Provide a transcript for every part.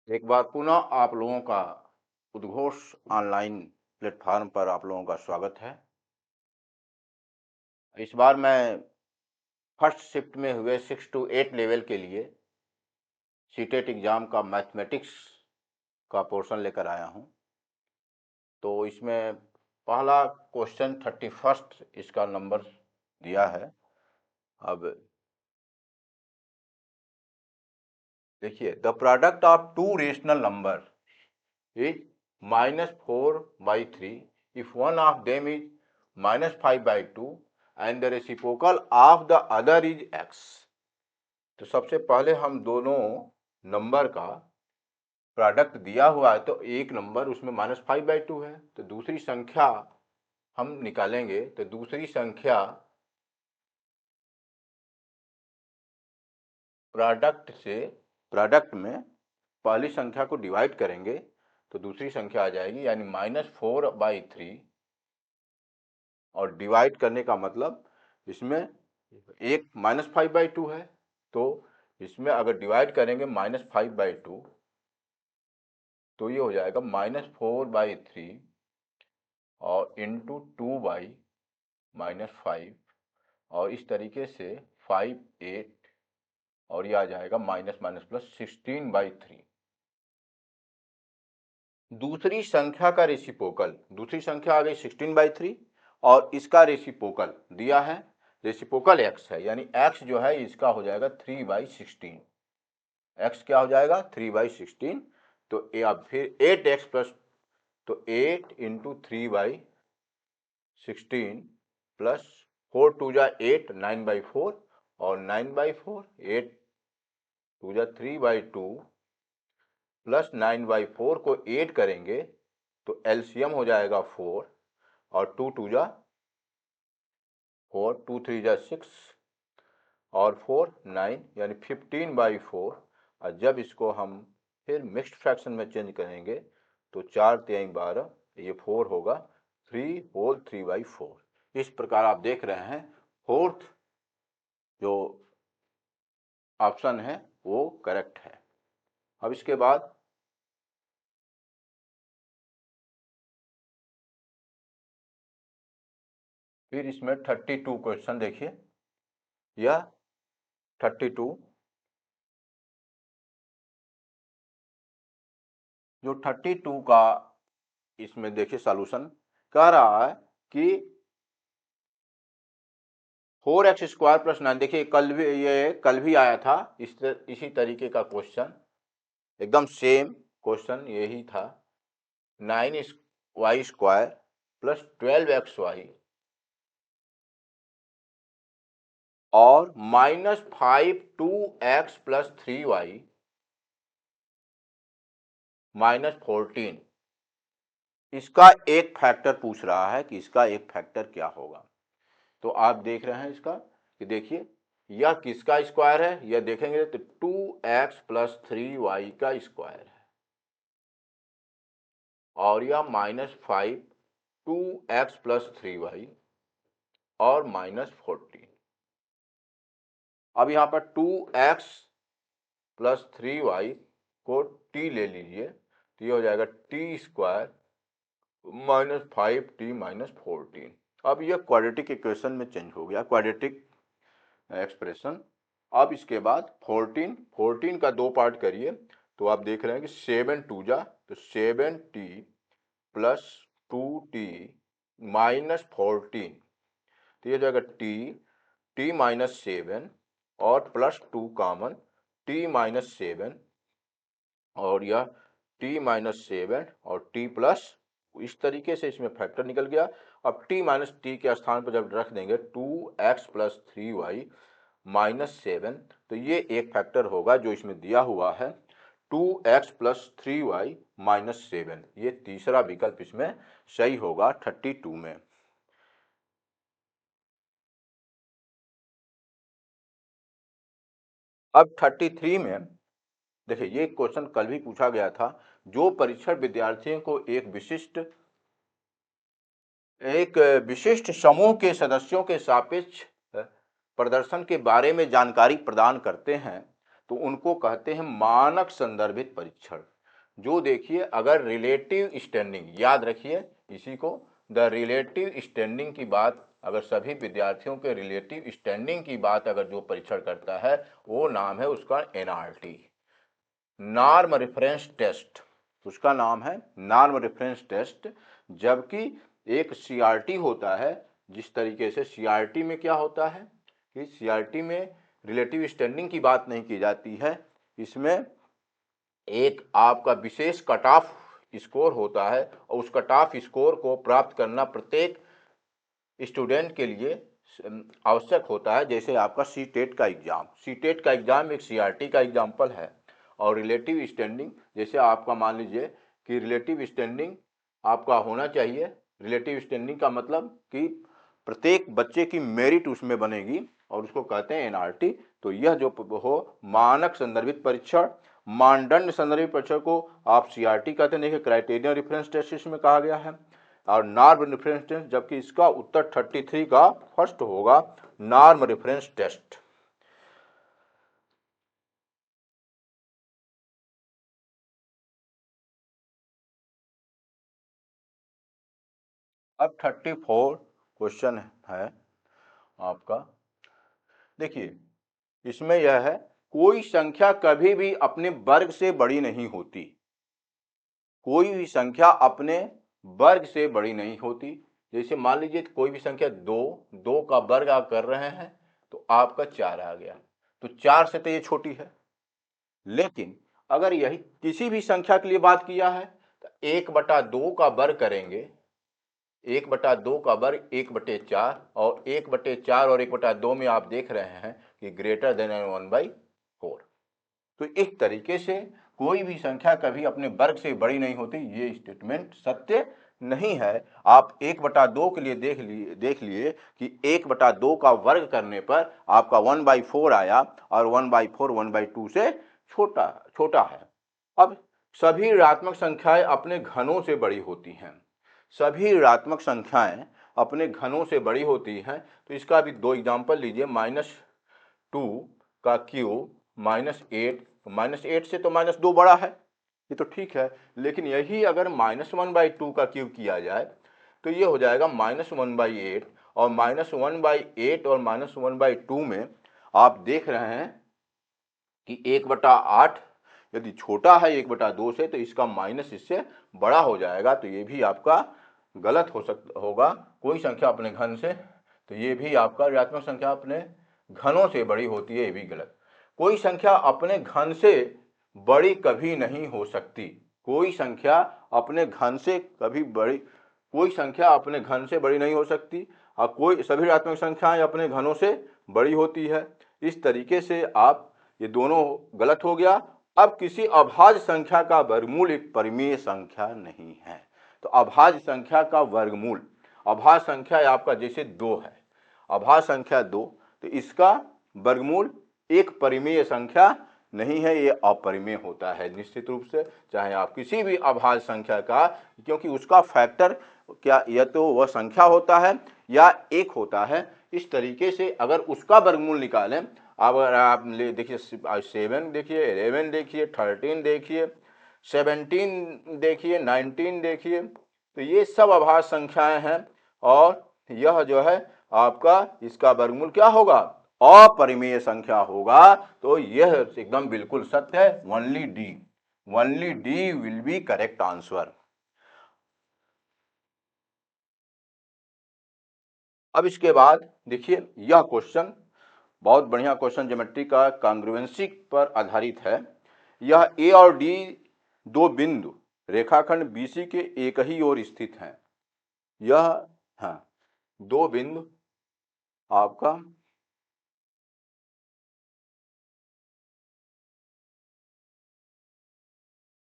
एक बार पुनः आप लोगों का उद्घोष ऑनलाइन प्लेटफॉर्म पर आप लोगों का स्वागत है। इस बार मैं फर्स्ट शिफ्ट में हुए 6 to 8 लेवल के लिए सीटेट एग्जाम का मैथमेटिक्स का पोर्शन लेकर आया हूं। तो इसमें पहला क्वेश्चन 31st इसका नंबर दिया है। अब देखिए, the product of two rational number is -4/3 if one of them is -5/2 and the reciprocal of the other is x। तो सबसे पहले हम दोनों नंबर का प्रोडक्ट दिया हुआ है, तो एक नंबर उसमें -5/2 है, तो दूसरी संख्या हम निकालेंगे। तो दूसरी संख्या प्रोडक्ट में पहली संख्या को डिवाइड करेंगे तो दूसरी संख्या आ जाएगी, यानी -4/3। और डिवाइड करने का मतलब इसमें एक -5/2 है, तो इसमें अगर डिवाइड करेंगे -5/2 तो ये हो जाएगा -4/3 और इंटू 2/-5 और इस तरीके से 5 8 और ये आ जाएगा -16/3। दूसरी संख्या का रेसिप्रोकल, दूसरी संख्या आ गई 16/3 और इसका रेसिप्रोकल दिया है, रेसिप्रोकल x है, यानी x जो है इसका हो जाएगा 3/16। x क्या हो जाएगा 3/16। तो अब फिर 8x प्लस, तो 8 इंटू 3/16 प्लस 4 2 जा 8 9/4 और 9/4 8 2 जा 3/2 प्लस 9/4 को 8 करेंगे तो एलसीएम हो जाएगा 4 और 2 2 जा 4 2 3 जा 6 और 4 9 यानी 15/4। और जब इसको हम फिर मिक्स्ड फ्रैक्शन में चेंज करेंगे तो 4 3 12, ये 4 होगा 3 होल 3/4। इस प्रकार आप देख रहे हैं फोर्थ जो ऑप्शन है वो करेक्ट है। अब इसके बाद फिर इसमें 32 क्वेश्चन देखिए। यह 32 जो 32 का इसमें देखिए सॉल्यूशन कह रहा है कि 4x² प्लस 9। देखिए कल भी आया था इसी तरीके का क्वेश्चन, एकदम सेम क्वेश्चन यही था। 9y² प्लस 12xy और -5 2x प्लस 3y -14। इसका एक फैक्टर पूछ रहा है कि इसका एक फैक्टर क्या होगा। तो आप देख रहे हैं इसका कि देखिए यह किसका स्क्वायर है, यह देखेंगे तो 2x प्लस 3y का स्क्वायर है और यह -5 2x प्लस 3y और -14। अब यहाँ पर 2x प्लस 3y को t ले लीजिए तो ये हो जाएगा t² -5t -14। अब यह क्वाड्रेटिक इक्वेशन में चेंज हो गया, क्वाड्रेटिक एक्सप्रेशन। अब इसके बाद 14 का दो पार्ट करिए तो आप देख रहे हैं कि 7 2 जा तो 7t प्लस 2t -14, तो ये हो जाएगा t -7 और प्लस 2 कॉमन t -7 और यह t -7 और t प्लस, इस तरीके से इसमें फैक्टर निकल गया। अब t -t के स्थान पर जब रख देंगे 2x प्लस 3y -7, तो ये एक फैक्टर होगा जो इसमें दिया हुआ है 2x प्लस 3y -7। ये तीसरा विकल्प इसमें सही होगा 32 में। अब 33 में देखिए, ये क्वेश्चन कल भी पूछा गया था। जो परीक्षण विद्यार्थियों को एक विशिष्ट समूह के सदस्यों के सापेक्ष प्रदर्शन के बारे में जानकारी प्रदान करते हैं तो उनको कहते हैं मानक संदर्भित परीक्षण। जो देखिए अगर रिलेटिव स्टैंडिंग, याद रखिए इसी को, द रिलेटिव स्टैंडिंग की बात, अगर सभी विद्यार्थियों के रिलेटिव स्टैंडिंग की बात अगर जो परीक्षण करता है वो नाम है उसका एनआरटी, नॉर्म रेफरेंस टेस्ट, उसका नाम है नॉर्म रेफरेंस टेस्ट। जबकि एक सीआरटी होता है, जिस तरीके से सीआरटी में क्या होता है कि सीआरटी में रिलेटिव स्टैंडिंग की बात नहीं की जाती है, इसमें एक आपका विशेष कट ऑफ स्कोर होता है और उस कट ऑफ स्कोर को प्राप्त करना प्रत्येक स्टूडेंट के लिए आवश्यक होता है। जैसे आपका सी टेट का एग्जाम, सी टेट का एग्जाम एक सीआरटी का एग्जाम्पल है। और रिलेटिव स्टैंडिंग, जैसे आपका मान लीजिए कि रिलेटिव स्टैंडिंग आपका होना चाहिए, रिलेटिव स्टैंडिंग का मतलब कि प्रत्येक बच्चे की मेरिट उसमें बनेगी और उसको कहते हैं एनआरटी। तो यह जो हो मानक संदर्भित परीक्षण, मानदंड संदर्भित परीक्षण को आप सीआरटी कहते हैं, देखिए क्राइटेरिया रेफरेंस टेस्ट में कहा गया है और नॉर्म रेफरेंस टेस्ट, जबकि इसका उत्तर 33 का फर्स्ट होगा, नॉर्म रेफरेंस टेस्ट। अब 34 क्वेश्चन है आपका, देखिए इसमें यह है, कोई संख्या कभी भी अपने वर्ग से बड़ी नहीं होती, कोई भी संख्या अपने वर्ग से बड़ी नहीं होती। जैसे मान लीजिए कोई भी संख्या दो का वर्ग आप कर रहे हैं तो आपका 4 आ गया, तो 4 से तो ये छोटी है। लेकिन अगर यही किसी भी संख्या के लिए बात किया है तो 1/2 का वर्ग करेंगे, 1/2 का वर्ग 1/4, और 1/4 और 1/2 में आप देख रहे हैं कि ग्रेटर देन 1/4। तो इस तरीके से कोई भी संख्या कभी अपने वर्ग से बड़ी नहीं होती, ये स्टेटमेंट सत्य नहीं है। आप 1/2 के लिए देख लिए कि 1/2 का वर्ग करने पर आपका 1/4 आया और 1/4 1/2 से छोटा छोटा है। अब सभी ऋणात्मक संख्याएं अपने घनों से बड़ी होती हैं, सभी ऋणात्मक संख्याएं अपने घनों से बड़ी होती हैं। तो इसका भी दो एग्जांपल लीजिए, -2 का क्यूब -8, -8 से तो -2 बड़ा है, ये तो ठीक है। लेकिन यही अगर -1/2 का क्यूब किया जाए तो ये हो जाएगा -1/8, और -1/8 और -1/2 में आप देख रहे हैं कि 1/8 यदि छोटा है 1/2 से तो इसका माइनस इससे बड़ा हो जाएगा। तो ये भी आपका गलत होगा, कोई संख्या अपने घन से, तो ये भी आपका ऋणात्मक संख्या अपने घनों से बड़ी होती है, ये भी गलत। कोई संख्या अपने घन से बड़ी कभी नहीं हो सकती, कोई संख्या अपने घन से कभी बड़ी, कोई संख्या अपने घन से बड़ी नहीं हो सकती, और कोई सभी ऋणात्मक संख्याएं अपने घनों से बड़ी होती है। इस तरीके से आप, ये दोनों गलत हो गया। अब किसी अभाज्य संख्या का वर्गमूल एक परिमेय संख्या नहीं है। तो अभाज्य संख्या का वर्गमूल, अभाज्य संख्या आपका जैसे 2 है, अभाज्य संख्या 2, तो इसका वर्गमूल एक परिमेय संख्या नहीं है, ये अपरिमेय होता है निश्चित रूप से। चाहे आप किसी भी अभाज्य संख्या का, क्योंकि उसका फैक्टर क्या, या तो वह संख्या होता है या एक होता है। इस तरीके से अगर उसका वर्गमूल निकालें, अगर आप ले देखिए 7 देखिए, 11 देखिए, 13 देखिए, 17 देखिए, 19 देखिए, तो ये सब अभाज्य संख्याएं हैं। और यह जो है आपका, इसका वर्गमूल क्या होगा, अपरिमेय संख्या होगा। तो यह एकदम बिल्कुल सत्य है, only D will be correct answer. अब इसके बाद देखिए यह क्वेश्चन बहुत बढ़िया क्वेश्चन, ज्योमेट्री का कांग्रुएंसी पर आधारित है। यह ए और डी दो बिंदु रेखाखंड बीसी के एक ही ओर स्थित हैं। यह, हाँ, दो बिंदु आपका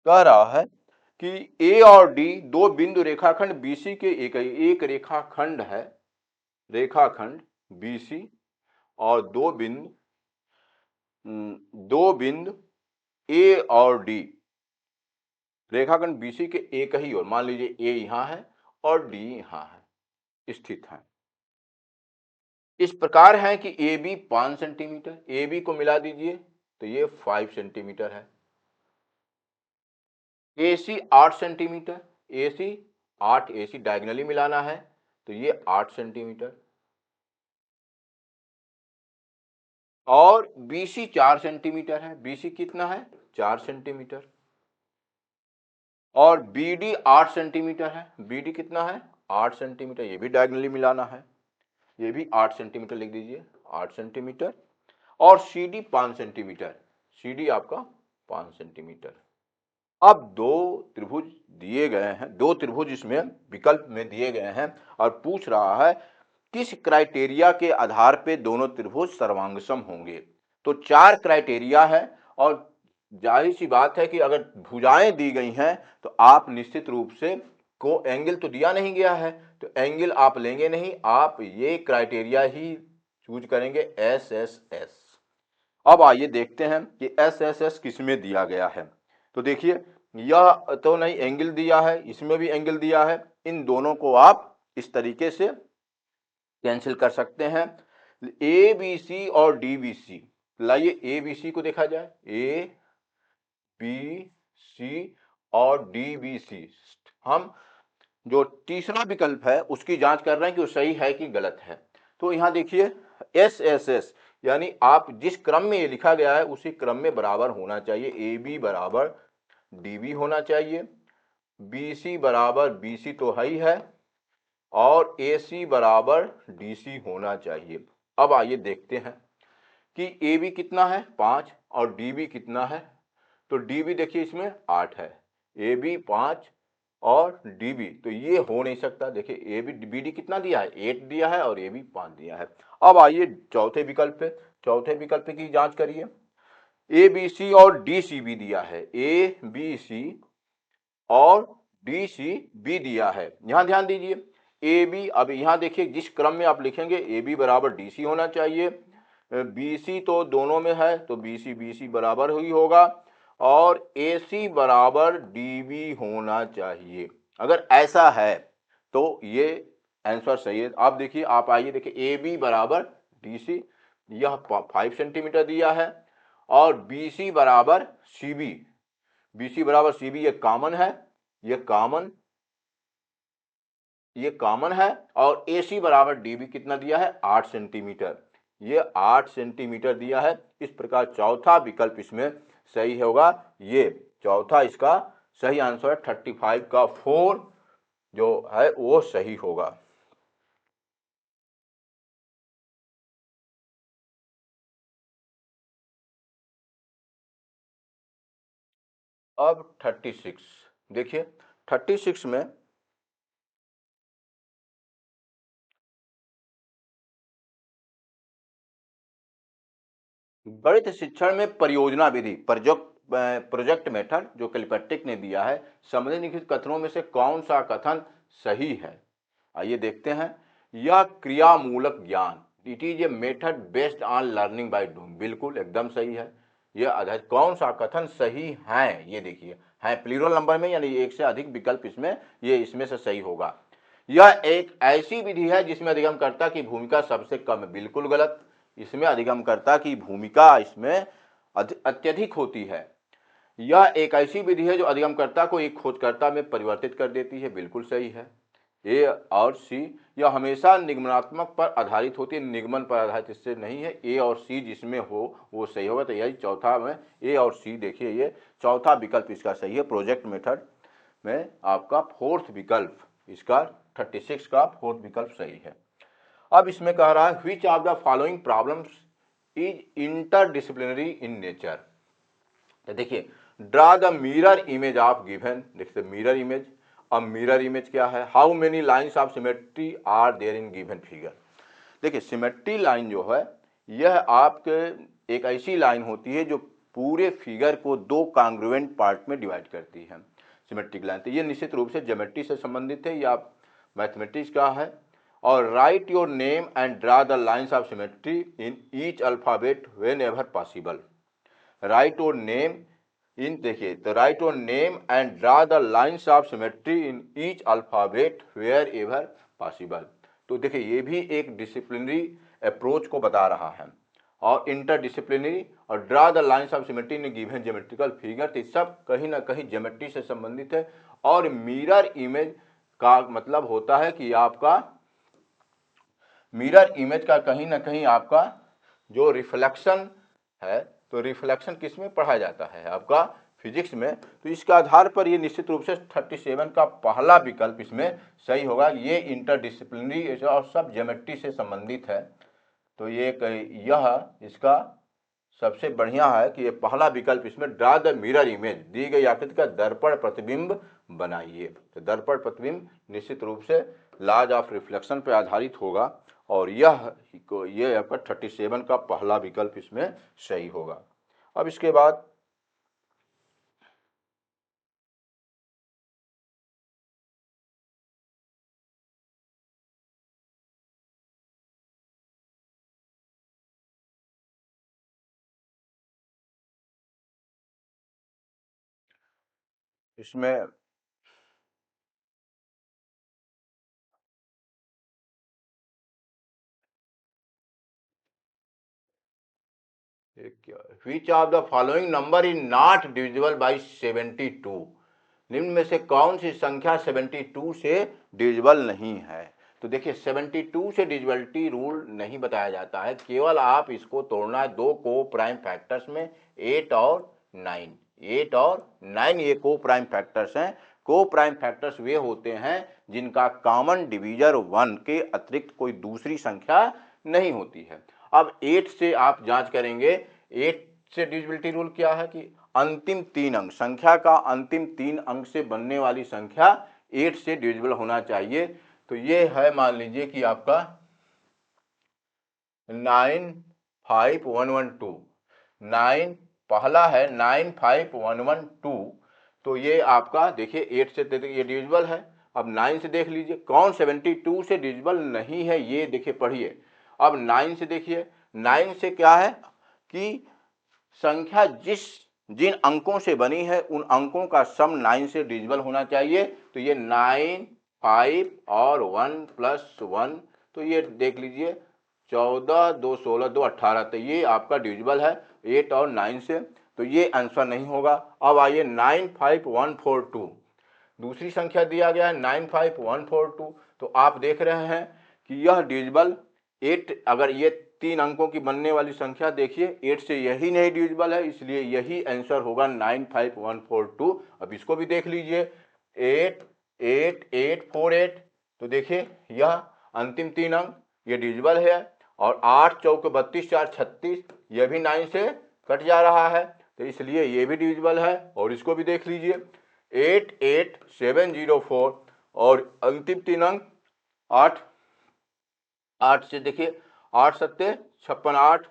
कह रहा है कि ए और डी दो बिंदु रेखाखंड बीसी के एक रेखाखंड है, रेखाखंड बीसी, और दो बिंदु ए और डी रेखाखंड बीसी के एक ही ओर, मान लीजिए ए यहां है और डी यहां है, स्थित है। इस प्रकार है कि A B 5 centimetre, A B को मिला दीजिए तो ये 5 सेंटीमीटर है। AC 8 centimetre, AC 8, AC diagonally मिलाना है तो ये 8 सेंटीमीटर, और BC 4 सेंटीमीटर है, BC कितना है 4 सेंटीमीटर, और BD 8 सेंटीमीटर है, BD कितना है 8 सेंटीमीटर, ये भी डायगनली मिलाना है, ये भी 8 सेंटीमीटर लिख दीजिए 8 सेंटीमीटर, और CD 5 सेंटीमीटर, CD आपका 5 सेंटीमीटर। अब दो त्रिभुज दिए गए हैं, दो त्रिभुज इसमें विकल्प में दिए गए हैं और पूछ रहा है किस क्राइटेरिया के आधार पे दोनों त्रिभुज सर्वांगसम होंगे। तो 4 क्राइटेरिया है और जाहिर सी बात है कि अगर भुजाएं दी गई हैं तो आप निश्चित रूप से को एंगल तो दिया नहीं गया है तो एंगल आप लेंगे नहीं, आप ये क्राइटेरिया ही चूज करेंगे SSS। अब आइए देखते हैं कि SSS किस में दिया गया है। तो देखिए यह तो नहीं एंगल दिया है, इसमें भी एंगल दिया है, इन दोनों को आप इस तरीके से कैंसिल कर सकते हैं। ABC और DBC, लाइए ABC को देखा जाए, ABC और DBC, हम जो तीसरा विकल्प है उसकी जांच कर रहे हैं कि वो सही है कि गलत है। तो यहां देखिए SSS यानी आप जिस क्रम में ये लिखा गया है उसी क्रम में बराबर होना चाहिए, AB बराबर DB होना चाहिए, BC बराबर BC तो है ही है, और AC बराबर DC होना चाहिए। अब आइए देखते हैं कि AB कितना है 5 और DB कितना है। तो DB देखिए इसमें 8 है, AB 5 और DB, तो ये हो नहीं सकता। देखिए AB BD कितना दिया है 8 दिया है और AB 5 दिया है। अब आइए चौथे विकल्प पे, चौथे विकल्प की जांच करिए। ABC और DCB दिया है, ABC और DCB दिया है। यहां ध्यान दीजिए AB, अब यहां देखिए जिस क्रम में आप लिखेंगे AB बराबर DC होना चाहिए, BC तो दोनों में है तो BC बराबर ही होगा, और AC बराबर DB होना चाहिए। अगर ऐसा है तो ये आंसर सही है। आप देखिए, आप आइए देखिए AB बराबर DC, यह 5 सेंटीमीटर दिया है, और BC बराबर CB, BC बराबर CB ये कॉमन है, ये कॉमन है, और AC बराबर DB कितना दिया है 8 सेंटीमीटर, ये 8 सेंटीमीटर दिया है। इस प्रकार चौथा विकल्प इसमें सही होगा, ये चौथा इसका सही आंसर है, 35 का 4 जो है वो सही होगा। अब 36 देखिए, 36 में गणित शिक्षण में परियोजना विधि प्रोजेक्ट मेथड जो कैलपेट्रिक ने दिया है, निम्नलिखित कथनों में से कौन सा कथन सही है। आइए देखते हैं। यह क्रियामूलक ज्ञान, it is a method based on learning by doing, बिल्कुल एकदम सही है। यह आधारित कौन सा कथन सही है, ये देखिए है प्लूरल नंबर में, यानी एक से अधिक विकल्प इसमें, ये इसमें से सही होगा। यह एक ऐसी विधि है जिसमें अधिगमकर्ता की भूमिका सबसे कम है, बिल्कुल गलत। इसमें अधिगमकर्ता की भूमिका इसमें अत्यधिक होती है। यह एक ऐसी विधि है जो अधिगमकर्ता को एक खोजकर्ता में परिवर्तित कर देती है, बिल्कुल सही है। ए और सी, यह हमेशा निगमनात्मक पर आधारित होती है, निगमन पर आधारित इससे नहीं है। ए और सी जिसमें हो वो सही होगा, तो यही चौथा में ए और सी, देखिए ये चौथा विकल्प इसका सही है। प्रोजेक्ट मेथड में आपका फोर्थ विकल्प, इसका 36 का फोर्थ विकल्प सही है। अब इसमें कह रहा है which of the following problems is interdisciplinary in nature. तो देखिए draw the mirror image of given, देखिए मिरर इमेज। अब मिरर इमेज क्या है, how many lines of symmetry are there in given figure. देखिए सिमेट्री लाइन जो है यह आपके एक ऐसी लाइन होती है जो पूरे फिगर को दो कॉन्ग्रुएंट पार्ट में डिवाइड करती है, सिमेट्रिक लाइन। तो ये निश्चित रूप से ज्योमेट्री से संबंधित है या मैथमेटिक्स का है। और write your name and draw the lines of symmetry in each alphabet whenever possible. Write your name in, देखिए तो write your name and draw the lines of symmetry in each alphabet wherever possible. तो देखिए ये भी एक disciplinary approach को बता रहा है। और इंटरडिसिप्लिनरी और draw the lines of symmetry in given geometrical figure. तो सब कहीं ना कहीं ज्योमेट्री से संबंधित है। और मिरर इमेज का मतलब होता है कि आपका मिरर इमेज का कहीं ना कहीं आपका जो रिफ्लेक्शन है, तो रिफ्लेक्शन किस में पढ़ा जाता है आपका फिजिक्स में। तो इसके आधार पर ये निश्चित रूप से 37 का पहला विकल्प इसमें सही होगा। ये इंटरडिसिप्लिनरी और सब ज्योमेट्री से संबंधित है। तो ये यह इसका सबसे बढ़िया है कि ये पहला विकल्प इसमें ड्रा द मिरर इमेज, दी गई आकृति का दर्पण प्रतिबिंब बनाइए। तो दर्पण प्रतिबिंब निश्चित रूप से लॉज ऑफ रिफ्लेक्शन पर आधारित होगा और ये आपका 37 का पहला विकल्प इसमें सही होगा। अब इसके बाद इसमें which of the following number is not divisible by 72। निम्न में से कौन सी संख्या 72 से डिविजिबल नहीं है। तो देखिए 72 से डिविजिबिलिटी रूल नहीं बताया जाता है, केवल आप इसको तोड़ना है दो को प्राइम फैक्टर्स में, 8 और 9। 8 और 9 ये को प्राइम फैक्टर्स हैं। को प्राइम फैक्टर्स वे होते हैं जिनका कॉमन डिवीजर 1 के अतिरिक्त कोई दूसरी संख्या नहीं होती है। अब 8 से आप जांच करेंगे, 8 से डिविजिबिलिटी रूल क्या है कि अंतिम 3 अंक, संख्या का अंतिम 3 अंक से बनने वाली संख्या 8 से डिविजिबल होना चाहिए। तो ये है, मान लीजिए कि आपका 95112, 9 पहला है 95112। तो ये आपका देखिए 8 से ये डिविजिबल है। अब 9 से देख लीजिए कौन 72 से डिविजिबल नहीं है, ये देखिए पढ़िए। अब 9 से देखिए, 9 से क्या है कि संख्या जिन अंकों से बनी है उन अंकों का सम 9 से डिविजिबल होना चाहिए। तो ये 9, 5 और 1 प्लस 1, तो ये देख लीजिए 14, 2 16, 2 18। तो ये आपका डिविजिबल है 8 और 9 से, तो ये आंसर नहीं होगा। अब आइए 95142, दूसरी संख्या दिया गया है 95142। तो आप देख रहे हैं कि यह डिविजिबल 8, अगर ये 3 अंकों की बनने वाली संख्या देखिए 8 से यही नहीं डिविजिबल है, इसलिए यही आंसर होगा 95142। अब इसको भी देख लीजिए 88848। तो देखिए यह अंतिम 3 अंक ये डिविजिबल है। और 8 चौक 32 4 36, यह भी 9 से कट जा रहा है, तो इसलिए ये भी डिविजिबल है। और इसको भी देख लीजिए 88704 और अंतिम 3 अंक 8, 8 से देखिए 8 सत्ते 56,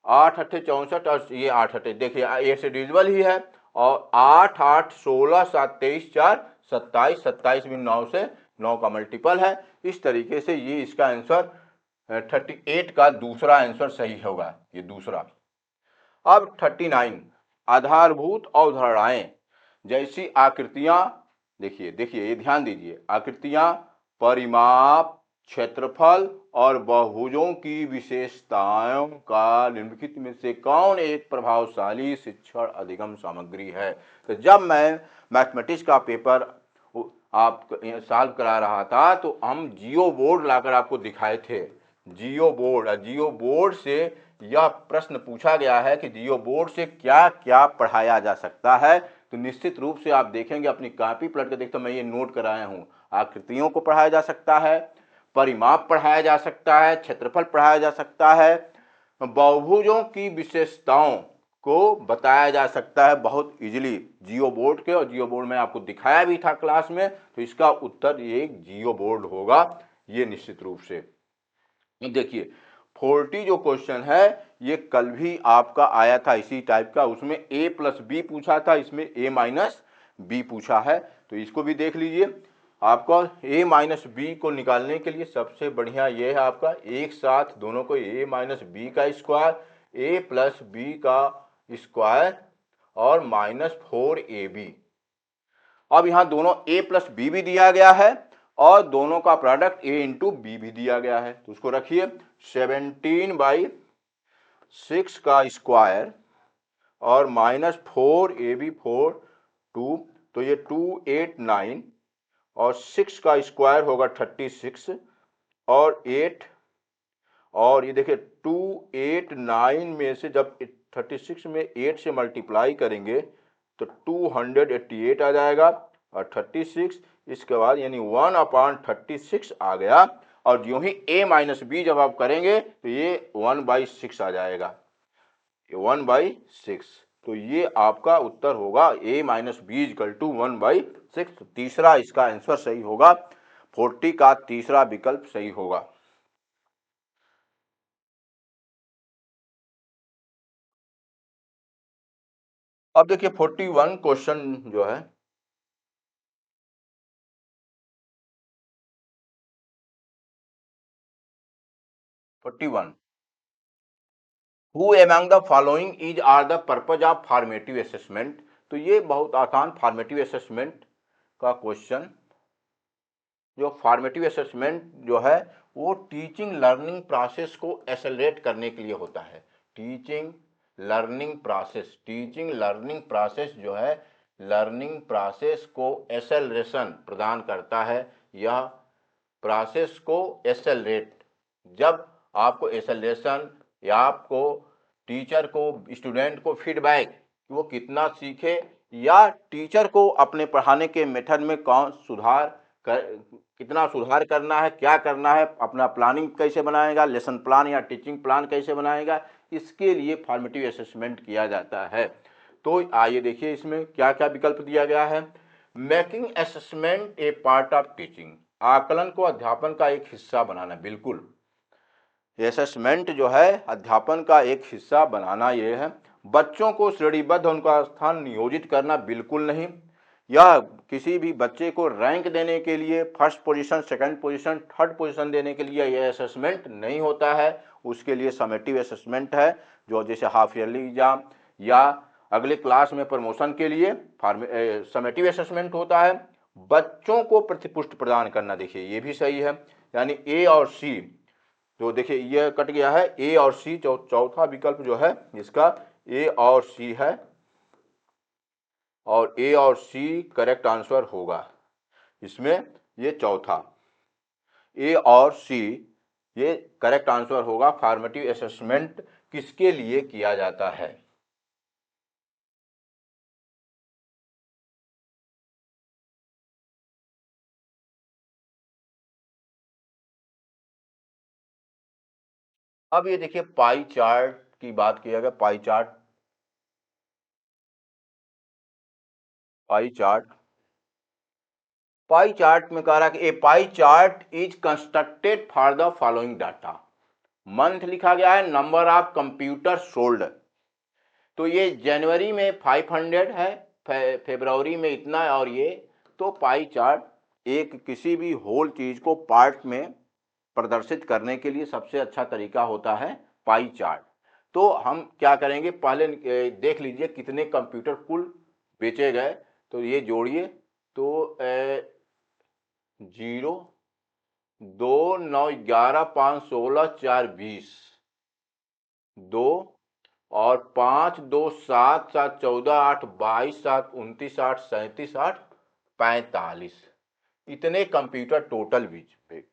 8 8 अट्ठे 64 और ये 8 अट्ठे देखिए 8 से डिविजिबल ही है। और 8 8 16 7 23 4 27, 27 भी 9 से, 9 का मल्टीपल है। इस तरीके से ये इसका आंसर 38 का दूसरा आंसर सही होगा, ये दूसरा। अब 39 आधारभूत अवधारणाएं जैसी आकृतियां, देखिए देखिए ये ध्यान दीजिए, आकृतियां, परिमाप, क्षेत्रफल और बहुभुजों की विशेषताओं का निम्नलिखित में से कौन एक प्रभावशाली शिक्षण अधिगम सामग्री है। तो जब मैं मैथमेटिक्स का पेपर आप सॉल्व करा रहा था तो हम जियो बोर्ड लाकर आपको दिखाए थे। जियो बोर्ड से यह प्रश्न पूछा गया है कि जियो बोर्ड से क्या क्या पढ़ाया जा सकता है। तो निश्चित रूप से आप देखेंगे, अपनी कॉपी पलट के देखते, मैं ये नोट कराया हूँ। आकृतियों को पढ़ाया जा सकता है, परिमाप पढ़ाया जा सकता है, क्षेत्रफल पढ़ाया जा सकता है, बहुभुजों की विशेषताओं को बताया जा सकता है बहुत इजीली जियो बोर्ड के। और जियो बोर्ड में आपको दिखाया भी था क्लास में, तो इसका उत्तर ये जियो बोर्ड होगा, ये निश्चित रूप से। देखिए 40 जो क्वेश्चन है ये कल भी आपका आया था इसी टाइप का, उसमें a प्लस बी पूछा था, इसमें a माइनस बी पूछा है। तो इसको भी देख लीजिए। आपको a माइनस बी को निकालने के लिए सबसे बढ़िया ये है आपका एक साथ दोनों को a माइनस बी का स्क्वायर, a प्लस बी का स्क्वायर और माइनस 4ab। अब यहाँ दोनों a प्लस बी भी दिया गया है और दोनों का प्रोडक्ट a इंटू बी भी दिया गया है। तो उसको रखिए 17 बाई 6 का स्क्वायर और -4ab4 2, तो ये 289 और 6 का स्क्वायर होगा 36 और 8, और ये देखिए 289 में से जब 36 में 8 से मल्टीप्लाई करेंगे तो 288 आ जाएगा और 36 इसके बाद यानी 1/36 आ गया। और यूं ही a माइनस बी जब आप करेंगे तो ये 1/6 आ जाएगा, 1/6। तो ये आपका उत्तर होगा a minus B equal to 1/6। तीसरा इसका आंसर सही होगा, 40 का तीसरा विकल्प सही होगा। अब देखिए 41 क्वेश्चन जो है, 41 who among the following is are the purpose of formative assessment. तो ये बहुत आसान फॉर्मेटिव असेसमेंट का क्वेश्चन, जो फॉर्मेटिव असेसमेंट जो है वो टीचिंग लर्निंग प्रोसेस को एक्सेलरेट करने के लिए होता है। टीचिंग लर्निंग प्रोसेस जो है, लर्निंग प्रोसेस को एक्सेलरेशन प्रदान करता है। यह प्रोसेस को एक्सेलरेट, जब आपको एक्सेलरेशन या आपको टीचर को स्टूडेंट को फीडबैक कि वो कितना सीखे या टीचर को अपने पढ़ाने के मेथड में कौन सुधार कर, कितना सुधार करना है, क्या करना है, अपना प्लानिंग कैसे बनाएगा, लेसन प्लान या टीचिंग प्लान कैसे बनाएगा, इसके लिए फॉर्मेटिव असेसमेंट किया जाता है। तो आइए देखिए इसमें क्या क्या विकल्प दिया गया है। Making assessment A part of teaching, आकलन को अध्यापन का एक हिस्सा बनाना। बिल्कुल, असेसमेंट जो है अध्यापन का एक हिस्सा बनाना ये है। बच्चों को श्रेणीबद्ध उनका स्थान नियोजित करना, बिल्कुल नहीं। यह किसी भी बच्चे को रैंक देने के लिए, first position, second position, third position देने के लिए यह असेसमेंट नहीं होता है। उसके लिए समेटिव असेसमेंट है, जो जैसे हाफ ईयरली एग्जाम या अगले क्लास में प्रमोशन के लिए समेटिव असेसमेंट होता है। बच्चों को प्रतिपुष्टि प्रदान करना, देखिए ये भी सही है, यानी ए और सी। तो देखिए ये कट गया है, ए और सी, चौथा विकल्प जो है इसका ए और सी है, और ए और सी करेक्ट आंसर होगा इसमें। ये चौथा ए और सी ये करेक्ट आंसर होगा। फॉर्मेटिव असेसमेंट किसके लिए किया जाता है? अब ये देखिए पाई चार्ट की बात किया गया। पाई चार्ट में कह रहा है कि a pie chart is constructed for the following data. Month लिखा गया है, नंबर ऑफ कंप्यूटर सोल्ड, तो ये जनवरी में 500 है, फरवरी में इतना है, और ये तो पाई चार्ट एक किसी भी होल चीज को पार्ट में प्रदर्शित करने के लिए सबसे अच्छा तरीका होता है पाई चार्ट। तो हम क्या करेंगे, पहले देख लीजिए कितने कंप्यूटर कुल बेचे गए, तो ये जोड़िए। तो 0, 2, 9, 11, 5, 16, 4, 20, 2 और 5, 2, 7, 7, 14, 8, 22, 7, 29, 8, 37, 8, 45, इतने कंप्यूटर टोटल बीच पे।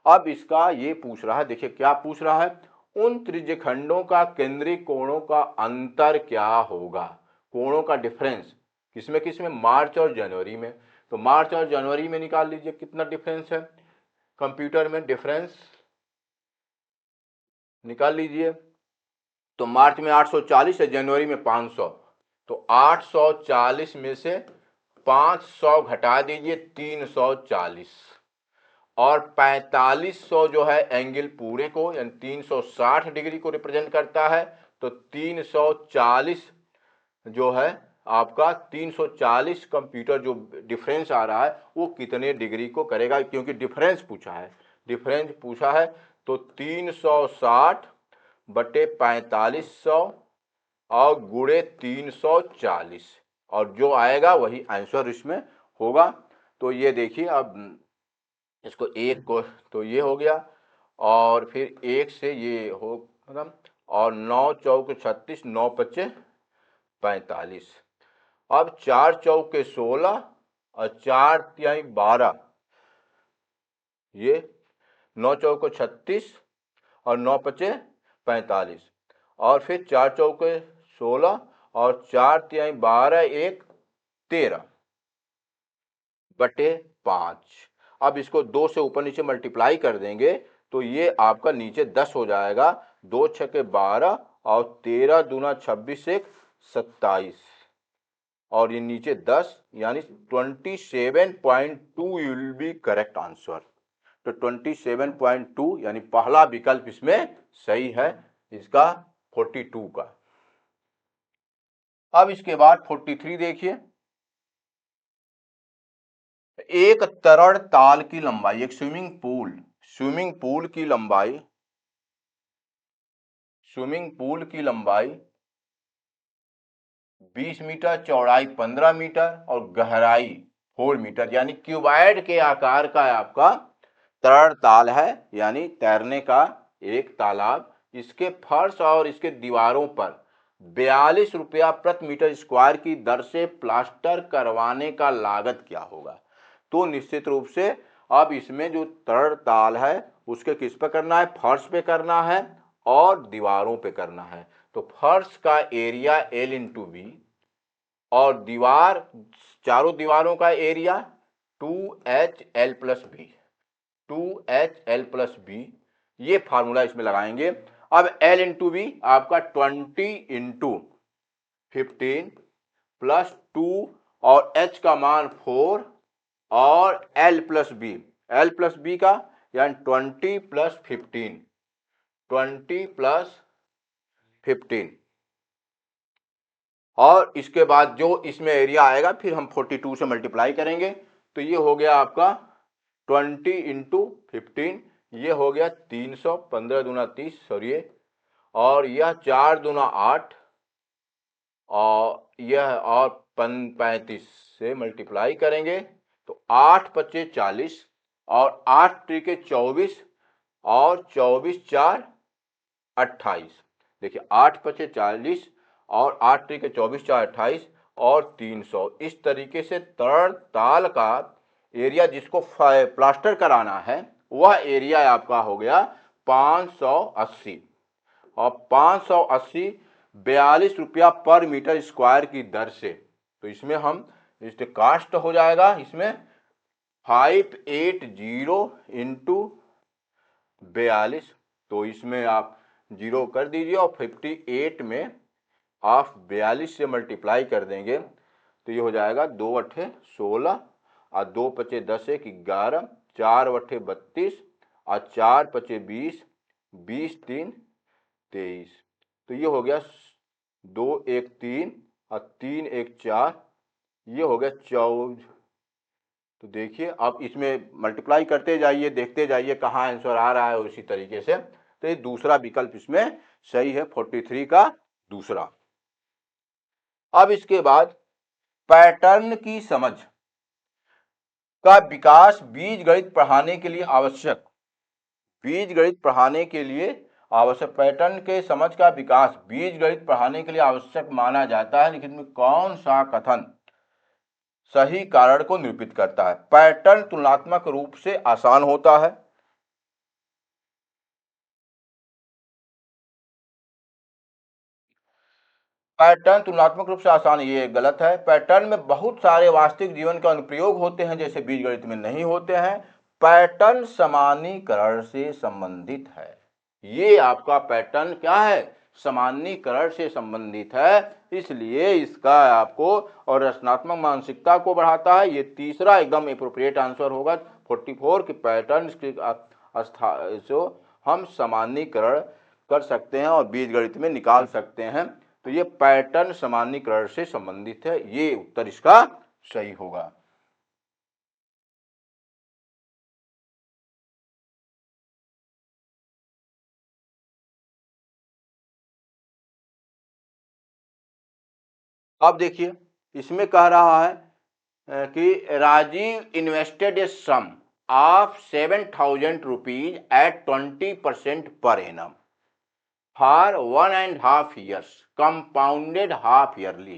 अब इसका ये पूछ रहा है, देखिए क्या पूछ रहा है, उन त्रिज्यखंडों का केंद्रीय कोणों का अंतर क्या होगा। कोणों का डिफरेंस किसमें किसमें, मार्च और जनवरी में। तो मार्च और जनवरी में निकाल लीजिए कितना डिफरेंस है कंप्यूटर में, डिफरेंस निकाल लीजिए। तो मार्च में 840 है, जनवरी में 500, तो 840 में से 500 घटा दीजिए, 340, और 4500 जो है एंगल पूरे को यानी 360 डिग्री को रिप्रेजेंट करता है। तो 340 जो है आपका 340 कंप्यूटर जो डिफरेंस आ रहा है वो कितने डिग्री को करेगा, क्योंकि डिफरेंस पूछा है। तो 360 बटे 4500 और गुणे 340, और जो आएगा वही आंसर इसमें होगा। तो ये देखिए, अब इसको एक को तो ये हो गया, और फिर एक से ये हो मतलब और 9 चौक 36, 9 पच्चे 45। अब 4 चौके 16 और 4 तिहाई 12, ये 9 चौके 36 और 9 पच्चे 45, और फिर 4 चौके 16 और 4 तिहाई 12, 1 13 बटे 5। अब इसको 2 से ऊपर नीचे मल्टीप्लाई कर देंगे तो ये आपका नीचे 10 हो जाएगा। 2 छके 12 और 13 दूना 26, 1 27, और ये नीचे 10, यानी 27.2 विल बी करेक्ट आंसर। तो 27.2 यानी पहला विकल्प इसमें सही है, इसका 42 का। अब इसके बाद 43 देखिए। एक तरल ताल की लंबाई, एक स्विमिंग पूल की लंबाई 20 मीटर, चौड़ाई 15 मीटर और गहराई 4 मीटर, यानी क्यूबॉइड के आकार का आपका तरल ताल है, यानी तैरने का एक तालाब। इसके फर्श और इसके दीवारों पर 42 रुपया प्रति मीटर स्क्वायर की दर से प्लास्टर करवाने का लागत क्या होगा। तो निश्चित रूप से अब इसमें जो तरल ताल है उसके किस पे करना है, फर्श पे करना है और दीवारों पे करना है। तो फर्श का एरिया L इंटू बी और दीवार, चारों दीवारों का area 2HL plus B, 2HL plus B, ये फार्मूला इसमें लगाएंगे। अब L इंटू बी आपका 20 इंटू 15 प्लस 2 और H का मान 4 और L प्लस बी का यानी 20 प्लस 15, 20 प्लस 15, और इसके बाद जो इसमें एरिया आएगा फिर हम 42 से मल्टीप्लाई करेंगे। तो ये हो गया आपका 20 इंटू 15, ये हो गया 300, 15 दूना 30, सॉरी, और यह 4 दूना 8 और यह और 35 से मल्टीप्लाई करेंगे तो 8 पच्चे 40 और 8 त्रिके 24 और 24 4 28। देखिए 8 पच्चे 40 और 8 त्रिके 24 4 28 और 300। इस तरीके से तरल ताल का एरिया जिसको प्लास्टर कराना है वह एरिया आपका हो गया 580, और 580 42 रुपया पर मीटर स्क्वायर की दर से। तो इसमें हम इसके कास्ट हो जाएगा, इसमें 580 इंटू 42, तो इसमें आप 0 कर दीजिए और 58 में आप 42 से मल्टीप्लाई कर देंगे तो ये हो जाएगा 2 अट्ठे 16 और 2 पचे 10 1 11, 4 अट्ठे 32 और 4 पचे 20, 20 3 23। तो ये हो गया 2 1 3 और 3 1 4, ये हो गया 14। तो देखिए अब इसमें मल्टीप्लाई करते जाइए, देखते जाइए कहाँ आंसर आ रहा है उसी तरीके से। तो ये दूसरा विकल्प इसमें सही है, 43 का दूसरा। अब इसके बाद पैटर्न की समझ का विकास बीजगणित पढ़ाने के लिए आवश्यक, पैटर्न के समझ का विकास बीजगणित पढ़ाने के लिए आवश्यक माना जाता है, लेकिन कौन सा कथन सही कारण को निरूपित करता है। पैटर्न तुलनात्मक रूप से आसान होता है। पैटर्न तुलनात्मक रूप से आसान, ये गलत है। पैटर्न में बहुत सारे वास्तविक जीवन के अनुप्रयोग होते हैं जैसे बीजगणित में नहीं होते हैं। पैटर्न सामान्यीकरण से संबंधित है। ये आपका पैटर्न क्या है, सामान्यीकरण से संबंधित है, इसलिए इसका आपको और रचनात्मक मानसिकता को बढ़ाता है। ये तीसरा एकदम एप्रोप्रिएट आंसर होगा 44 की पैटर्न जो हम सामान्यीकरण कर सकते हैं और बीजगणित में निकाल सकते हैं। तो ये पैटर्न सामान्यीकरण से संबंधित है, ये उत्तर इसका सही होगा। अब देखिए इसमें कह रहा है कि Rajiv invested a sum of 7,000 rupees at 20% per annum. For 1.5 years, compounded half yearly,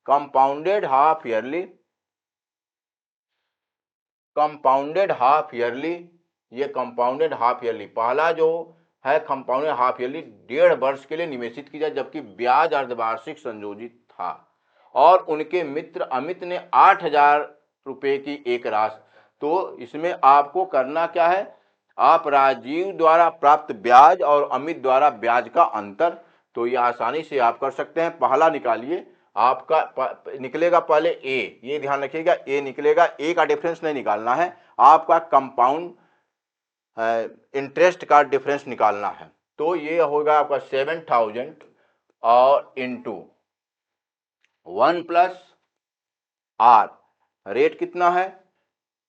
compounded half yearly, compounded half yearly, ये कंपाउंडेड हाफ ईयरली पहला जो है कंपाउंडेड हाफ ईयरली 1.5 वर्ष के लिए निवेशित की जाए, जबकि ब्याज अर्धवार्षिक संयोजित था। और उनके मित्र अमित ने 8,000 रुपए की एक राशि, तो इसमें आपको करना क्या है, आप राजीव द्वारा प्राप्त ब्याज और अमित द्वारा ब्याज का अंतर, तो ये आसानी से आप कर सकते हैं। पहला निकालिए, आपका निकलेगा पहले ए, ये ध्यान रखिएगा ए निकलेगा, ए का डिफरेंस नहीं निकालना है, आपका कंपाउंड इंटरेस्ट का डिफरेंस निकालना है। तो ये होगा आपका 7,000 और इंटू 1 प्लस आर, रेट कितना है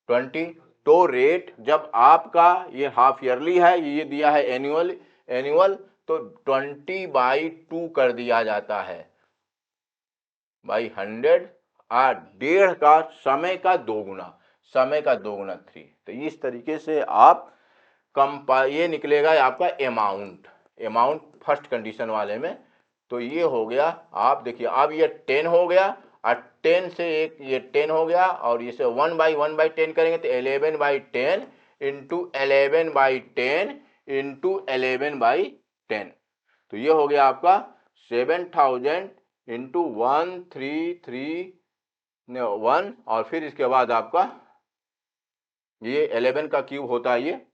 20। तो रेट जब आपका ये हाफ ईयरली है, ये दिया है एनुअल, तो 20/2 कर दिया जाता है बाई 100, 1.5 का समय का दोगुना, 3। तो इस तरीके से आप ये निकलेगा आपका अमाउंट फर्स्ट कंडीशन वाले में। तो ये हो गया, आप देखिए अब ये 10 हो गया, और 10 से एक ये 10 हो गया, और इसे 1/10 करेंगे तो 11/10 इंटू 11/10 इंटू 11/10, तो ये हो गया आपका 7,000 इंटू 1,331, और फिर इसके बाद आपका ये 11 का क्यूब होता है ये,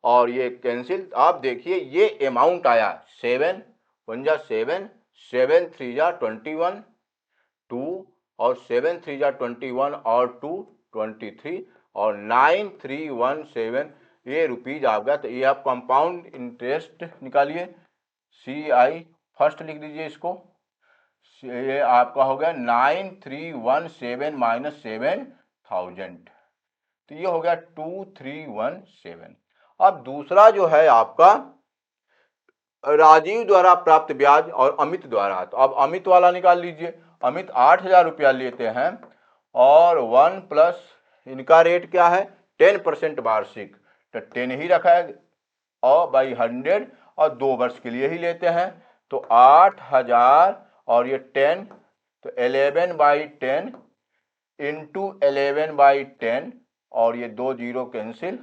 और ये कैंसिल। आप देखिए ये अमाउंट आया 7 1 जा 7, 7 3 जा 21, 2 और 7 3 जा 21 और 2 23, और 9317 ये रुपीज आ गया। तो ये आप कंपाउंड इंटरेस्ट निकालिए, CI फर्स्ट लिख दीजिए इसको, ये आपका हो गया 9317 माइनस 7,000, तो ये हो गया 2317। अब दूसरा जो है आपका राजीव द्वारा प्राप्त ब्याज और अमित द्वारा, तो अब अमित वाला निकाल लीजिए। अमित 8,000 रुपया लेते हैं, और 1 प्लस इनका रेट क्या है 10% वार्षिक, तो 10 ही रखा है, और बाई 100, और 2 वर्ष के लिए ही लेते हैं, तो 8,000 और ये 10, तो 11/10 इंटू 11/10, और ये 2 जीरो कैंसिल,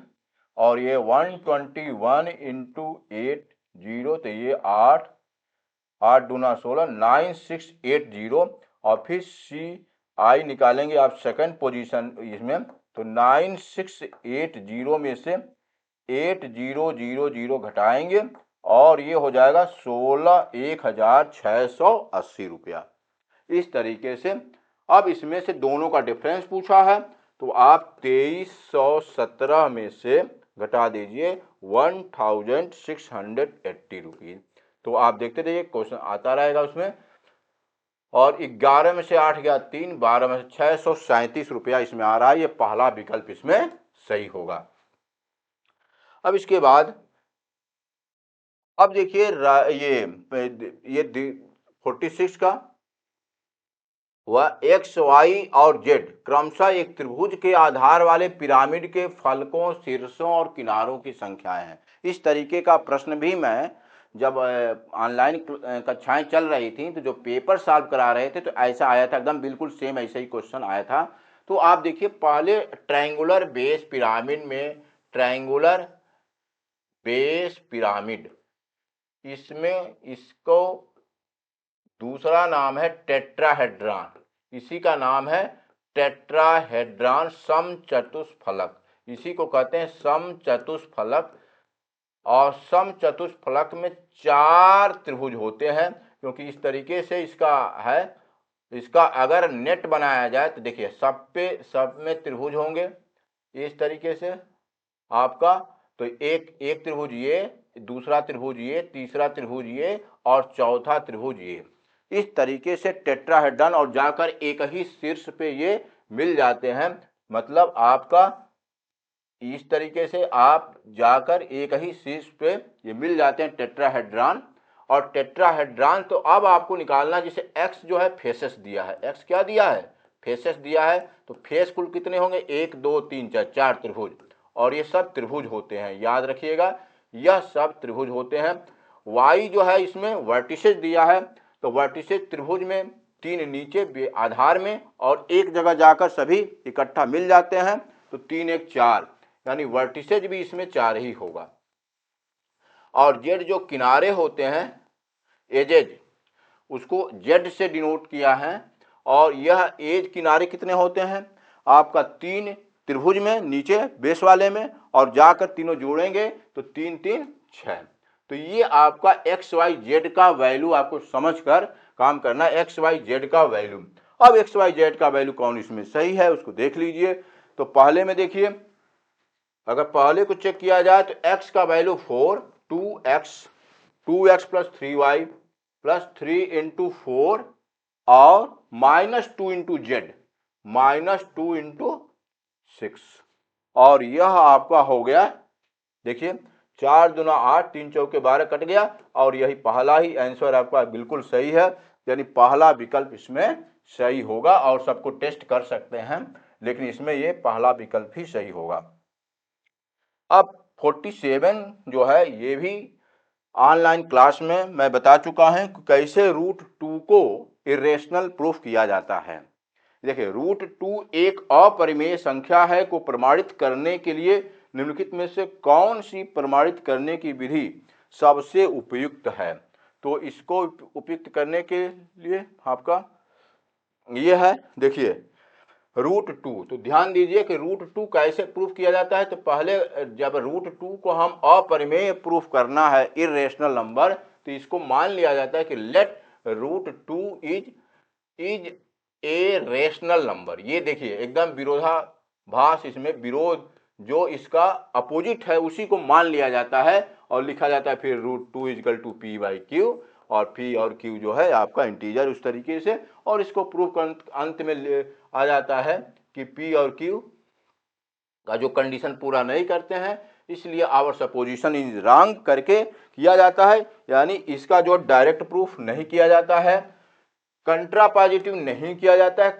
और ये 121 इंटू 8 जीरो, तो ये 8 दूना 16, 9680, और फिर CI निकालेंगे आप सेकंड पोजीशन इसमें, तो 9680 में से 8000 घटाएंगे, और ये हो जाएगा 1,680 रुपया। इस तरीके से अब इसमें से दोनों का डिफरेंस पूछा है, तो आप 2317 में से घटा दीजिए 1,680 रुपीज। तो आप देखते रहिए क्वेश्चन आता रहेगा उसमें। और 11 में से 8 गया 3, 12 में से 637 रुपया इसमें आ रहा है, ये पहला विकल्प इसमें सही होगा। अब इसके बाद अब देखिए ये 46 का, वह एक्स वाई और जेड क्रमशः एक त्रिभुज के आधार वाले पिरामिड के फलकों, शीर्षों और किनारों की संख्याएं हैं। इस तरीके का प्रश्न भी मैं जब ऑनलाइन कक्षाएं चल रही थी, तो जो पेपर सॉल्व करा रहे थे, तो ऐसा आया था एकदम बिल्कुल सेम ऐसा ही क्वेश्चन आया था। तो आप देखिए पहले ट्रायंगुलर बेस पिरामिड में, ट्रायंगुलर बेस पिरामिड, इसमें इसको दूसरा नाम है टेट्राहेड्रॉन, इसी का नाम है टेट्राहेड्रॉन समचतुष्फलक, इसी को कहते हैं समचतुष्फलक। और समचतुष्फलक में 4 त्रिभुज होते हैं, क्योंकि इस तरीके से इसका है। इसका अगर नेट बनाया जाए तो देखिए सब में त्रिभुज होंगे इस तरीके से आपका, तो एक त्रिभुज ये, दूसरा त्रिभुज ये, तीसरा त्रिभुज ये, और चौथा त्रिभुज ये, इस तरीके से टेट्राहेड्रॉन, और जाकर एक ही शीर्ष पे ये मिल जाते हैं। मतलब आपका इस तरीके से आप जाकर एक ही शीर्ष पे ये मिल जाते हैं टेट्राहेड्रॉन। और टेट्राहेड्रॉन तो अब आपको निकालना, जैसे एक्स जो है फेसेस दिया है, एक्स क्या दिया है फेसेस दिया है, तो फेस कुल कितने होंगे 1 2 3 4 त्रिभुज, और ये सब त्रिभुज होते हैं, याद रखिएगा यह सब त्रिभुज होते हैं। y जो है इसमें वर्टिसेस दिया है, तो वर्टिसेस त्रिभुज में 3 नीचे आधार में और एक जगह जाकर सभी इकट्ठा मिल जाते हैं, तो 3 1 4, यानी वर्टिसेज भी इसमें 4 ही होगा। और जेड जो किनारे होते हैं एजेज, उसको जेड से डिनोट किया है। और यह एज किनारे कितने होते हैं आपका 3 त्रिभुज में नीचे बेस वाले में, और जाकर तीनों जोड़ेंगे तो 3 3 6। तो ये आपका एक्स वाई जेड का वैल्यू आपको समझकर काम करना है, एक्स वाई जेड का वैल्यू। अब एक्स वाई जेड का वैल्यू कौन इसमें सही है उसको देख लीजिए। तो पहले में देखिए, अगर पहले को चेक किया जाए तो x का value 4, 2x plus 3y plus 3 into 4 और -2 इंटू जेड -2 इंटू 6, और यह आपका हो गया, देखिए 4 दूना 8, 3 चौके 12 कट गया, और यही पहला ही आंसर आपका बिल्कुल सही है, यानी पहला विकल्प इसमें सही होगा। और सबको टेस्ट कर सकते हैं, लेकिन इसमें ये पहला विकल्प ही सही होगा। अब 47 जो है ये भी ऑनलाइन क्लास में मैं बता चुका हूं कि कैसे रूट 2 को इरेशनल प्रूफ किया जाता है। देखिए, रूट 2 एक अपरिमेय संख्या है को प्रमाणित करने के लिए निम्नलिखित में से कौन सी प्रमाणित करने की विधि सबसे उपयुक्त है। तो इसको उपयुक्त करने के लिए आपका ये है, देखिए रूट 2, तो ध्यान दीजिए कि रूट 2 कैसे प्रूफ किया जाता है। तो पहले जब रूट 2 को हम अपरिमेय प्रूफ करना है इरेशनल नंबर, तो इसको मान लिया जाता है कि let root 2 is a rational number. ये देखिए एकदम विरोधाभास, इसमें विरोध, जो इसका अपोजिट है उसी को मान लिया जाता है और लिखा जाता है फिर root 2 equal to P by Q, और पी और क्यू जो है आपका इंटीजर उस तरीके से, और इसको प्रूफ अंत में आ जाता है कि पी और क्यू का जो कंडीशन पूरा नहीं करते हैं, इसलिए आवर सपोजिशन इज रॉन्ग करके किया जाता है, यानी इसका जो डायरेक्ट प्रूफ नहीं किया जाता है, कंट्रा पॉजिटिव नहीं किया जाता है,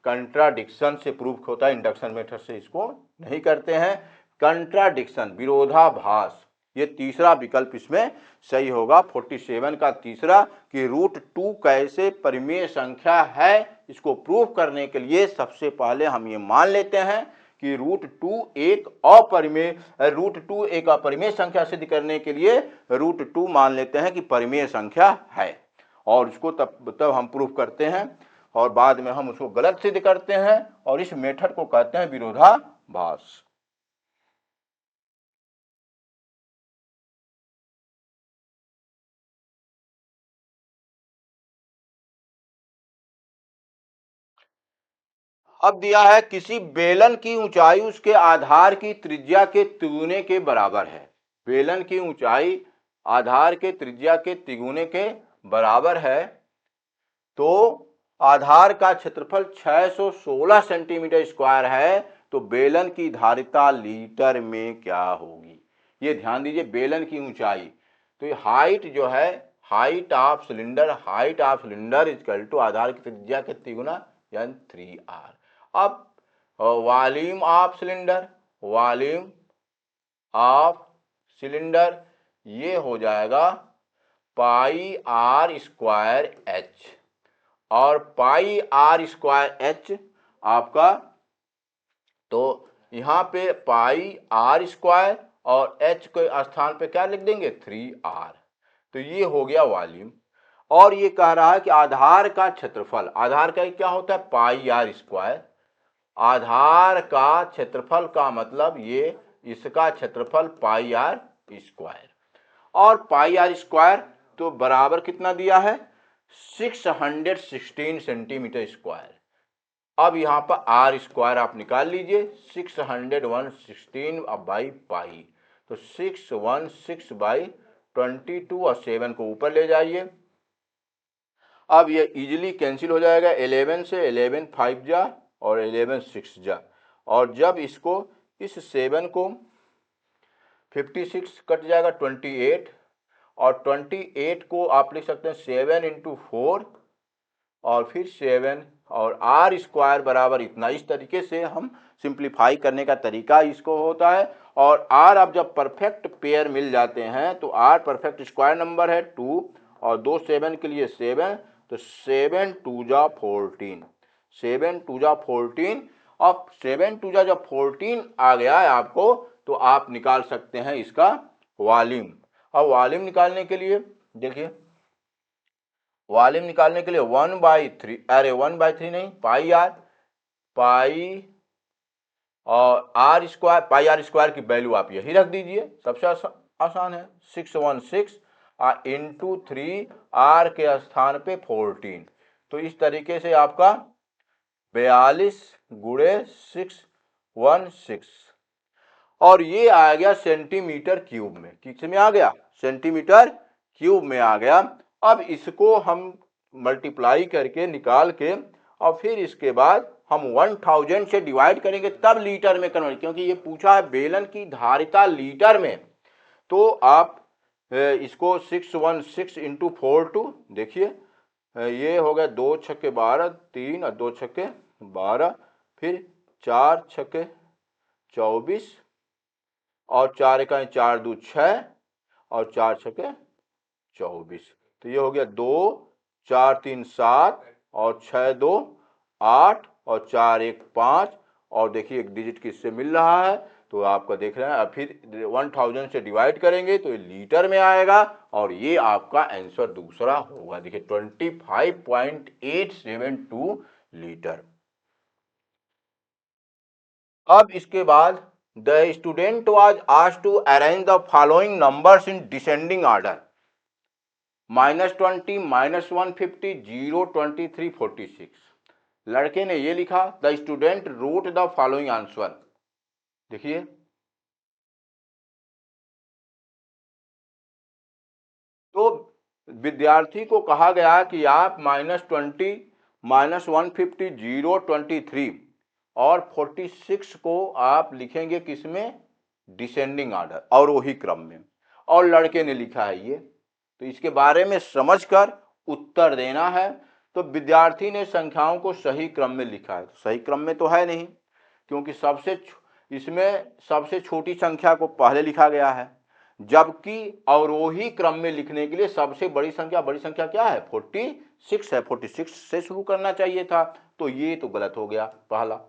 कंट्राडिक्शन से प्रूफ होता है, इंडक्शन मेथड से इसको नहीं करते हैं। कंट्राडिक्शन, विरोधाभास, ये तीसरा विकल्प इसमें सही होगा 47 का तीसरा, कि रूट 2 कैसे परिमेय संख्या है, इसको प्रूफ करने के लिए सबसे पहले हम ये मान लेते हैं कि रूट 2 एक अपरिमेय संख्या सिद्ध करने के लिए रूट 2 मान लेते हैं कि परिमेय संख्या है, और उसको तब हम प्रूफ करते हैं, और बाद में हम उसको गलत सिद्ध करते हैं, और इस मेथड को कहते हैं विरोधाभास। अब दिया है किसी बेलन की ऊंचाई उसके आधार की त्रिज्या के तिगुने के बराबर है। बेलन की ऊंचाई आधार के त्रिज्या के तिगुने के बराबर है, तो आधार का क्षेत्रफल 616 सेंटीमीटर स्क्वायर है, तो बेलन की धारिता लीटर में क्या होगी। ये ध्यान दीजिए, बेलन की ऊंचाई, तो ये हाइट जो है, height of cylinder equal to आधार की त्रिज्या के तिगुना यानी 3r। अब वॉल्यूम ऑफ सिलेंडर ये हो जाएगा पाई आर स्क्वायर एच, और पाई आर स्क्वायर एच आपका, तो यहाँ पे पाई आर स्क्वायर और एच के स्थान पे क्या लिख देंगे 3r, तो ये हो गया वॉल्यूम। और ये कह रहा है कि आधार का क्षेत्रफल, आधार का क्या होता है पाई आर स्क्वायर, आधार का क्षेत्रफल का मतलब ये इसका क्षेत्रफल पाई आर स्क्वायर, और पाई आर स्क्वायर तो बराबर कितना दिया है 616 सेंटीमीटर स्क्वायर। अब यहाँ पर आर स्क्वायर आप निकाल लीजिए, 616 अब बाई पाई, तो 616 बाई 22 और 7 को ऊपर ले जाइए। अब ये इजीली कैंसिल हो जाएगा, 11 से 11 5 जा और 11 6 जा, और जब इसको इस 7 को 56 कट जाएगा 28, और 28 को आप लिख सकते हैं 7 इंटू 4 और फिर 7, और आर स्क्वायर बराबर इतना। इस तरीके से हम सिंप्लीफाई करने का तरीका इसको होता है, और r अब जब परफेक्ट पेयर मिल जाते हैं तो r परफेक्ट स्क्वायर नंबर है 2 और 2 7 के लिए 7, तो 7 2 जा 14, 7 2 जा 14। अब 7 2 जा जब 14 आ गया है आपको, तो आप निकाल सकते हैं इसका वॉल्यूम। अब वॉल्यूम निकालने के लिए देखिए, वॉल्यूम निकालने के लिए 1/3, अरे 1/3 नहीं, पाई आर, पाई और R square, pi R square की वैल्यू आप यही रख दीजिए, सबसे आसान है 616 इंटू 3, आर के स्थान पे 14। तो इस तरीके से आपका 42 गुणे 616 और ये आ गया सेंटीमीटर क्यूब में। किस में आ गया? सेंटीमीटर क्यूब में आ गया। अब इसको हम मल्टीप्लाई करके निकाल के और फिर इसके बाद हम 1000 से डिवाइड करेंगे तब लीटर में कन्वर्ट, क्योंकि ये पूछा है बेलन की धारिता लीटर में। तो आप इसको 616 इंटू 42, देखिए ये हो गया 2 छक्के 12, 3 और 2 छक्के 12, फिर 4 छक्के 24 और 4 इकाई 4 2 6 और 4 छक्के 24। तो ये हो गया 2 4 3 7 और 6 2 8 और 4 1 5 और देखिए एक डिजिट किससे मिल रहा है, तो आपका देख रहे हैं। अब फिर 1000 से डिवाइड करेंगे तो ये लीटर में आएगा और ये आपका आंसर दूसरा होगा। देखिए 25.872 लीटर। अब इसके बाद the student was asked to arrange the following numbers in descending order -20, -150, 0, 23, 46। लड़के ने ये लिखा, the student wrote the following answer. देखिए तो विद्यार्थी को कहा गया कि आप -20, -150, 0, 23 और 46 को आप लिखेंगे किसमें? डिसेंडिंग ऑर्डर, अवरोही क्रम में। और लड़के ने लिखा है ये, तो इसके बारे में समझकर उत्तर देना है। तो विद्यार्थी ने संख्याओं को सही क्रम में लिखा है, तो सही क्रम में तो है नहीं, क्योंकि इसमें सबसे छोटी संख्या को पहले लिखा गया है, जबकि अवरोही क्रम में लिखने के लिए सबसे बड़ी संख्या क्या है? 46 है, 46 से शुरू करना चाहिए था, तो ये तो गलत हो गया पहला।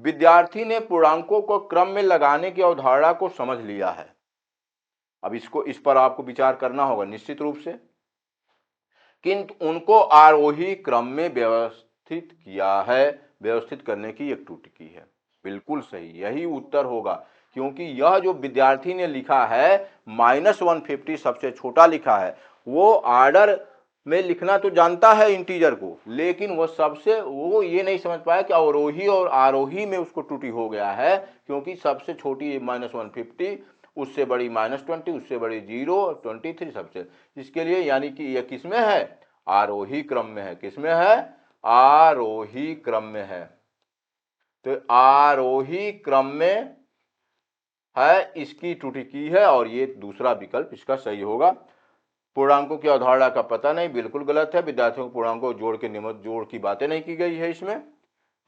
विद्यार्थी ने पूर्णांकों को क्रम में लगाने की अवधारणा को समझ लिया है। अब इस पर आपको विचार करना होगा निश्चित रूप से, किंतु उनको आरोही क्रम में व्यवस्थित किया है, व्यवस्थित करने की एक त्रुटि की है। बिल्कुल सही, यही उत्तर होगा, क्योंकि यह जो विद्यार्थी ने लिखा है -150 सबसे छोटा लिखा है, वो ऑर्डर में लिखना तो जानता है इंटीजर को, लेकिन वो ये नहीं समझ पाया कि अवरोही और आरोही में उसको त्रुटि हो गया है, क्योंकि सबसे छोटी -150, उससे बड़ी -20, उससे बड़ी 0, 23 सबसे, इसके लिए यानी कि यह किसमें है? आरोही क्रम में है। किसमें है? आरोही क्रम में है। तो आरोही क्रम में है, इसकी त्रुटि की है और ये दूसरा विकल्प इसका सही होगा। पूर्णांकों की अवधारणा का पता नहीं, बिल्कुल गलत है। विद्यार्थियों को पूर्णांकों को जोड़ के नियमित जोड़ की बातें नहीं की गई है इसमें।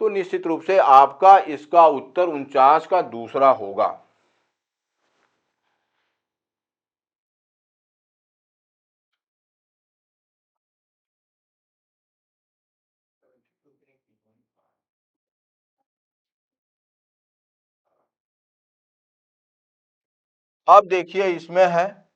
तो निश्चित रूप से आपका इसका उत्तर 49 का दूसरा होगा। अब देखिए इसमें है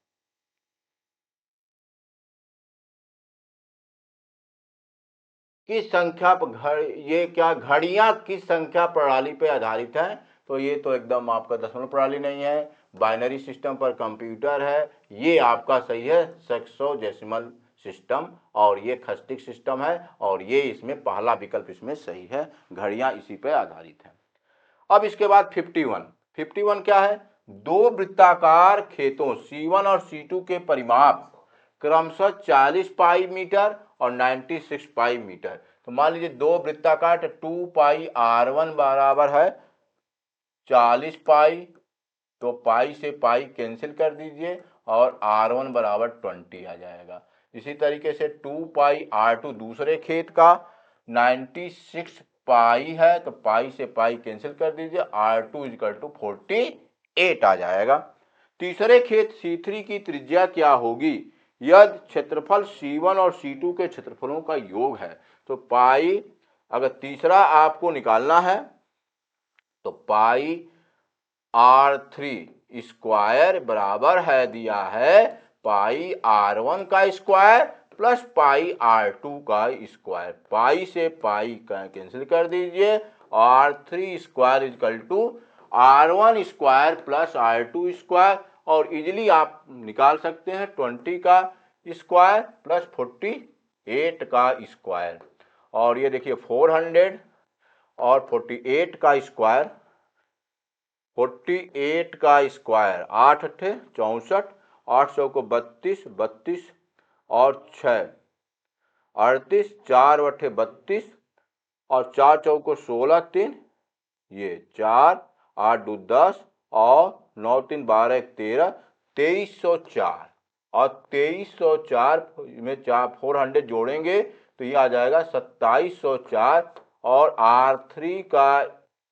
किस संख्या पर ये क्या घड़ियां किस संख्या प्रणाली पर आधारित है? तो ये तो एकदम आपका दशमलव प्रणाली नहीं है, बाइनरी सिस्टम पर कंप्यूटर है। ये आपका सही है हेक्साडेसिमल सिस्टम, और ये खस्टिक सिस्टम है, और ये इसमें पहला विकल्प इसमें सही है, घड़ियां इसी पर आधारित है। अब इसके बाद 51 क्या है? दो वृत्ताकार खेतों C1 और C2 के परिमाप क्रमशः 40 पाई मीटर और 96 पाई मीटर। तो मान लीजिए दो वृत्ताकार, 2 पाई R1 बराबर है 40 पाई, तो पाई से पाई कैंसिल कर दीजिए और R1 बराबर 20 आ जाएगा। इसी तरीके से 2 पाई R2 दूसरे खेत का 96 पाई है, तो पाई से पाई कैंसिल कर दीजिए, R2 इक्वल टू 48 8 आ जाएगा। तीसरे खेत C3 की त्रिज्या क्या होगी यदि क्षेत्रफल C1 और C2 के क्षेत्रफलों का योग है। तो पाई, अगर तीसरा आपको निकालना है तो पाई R3 स्क्वायर बराबर है, दिया है पाई R1 का स्क्वायर प्लस पाई R2 का स्क्वायर। पाई से पाई कैंसिल कर दीजिए, R3 square equal to R1 square plus R2 square, और इजिली आप निकाल सकते हैं 20 का स्क्वायर प्लस 48 का स्क्वायर। और ये देखिए 400 और 48 का स्क्वायर, 48 का स्क्वायर 8 अट्ठे 64, 800 को 32, 32 और 6 38, 4 अट्ठे 32 और 4 चौको 16, 3 ये 4, 8 दो 10 और 9 3 12 1 13, 2304 और 2304 में 400 जोड़ेंगे तो ये आ जाएगा 2704 और R3 का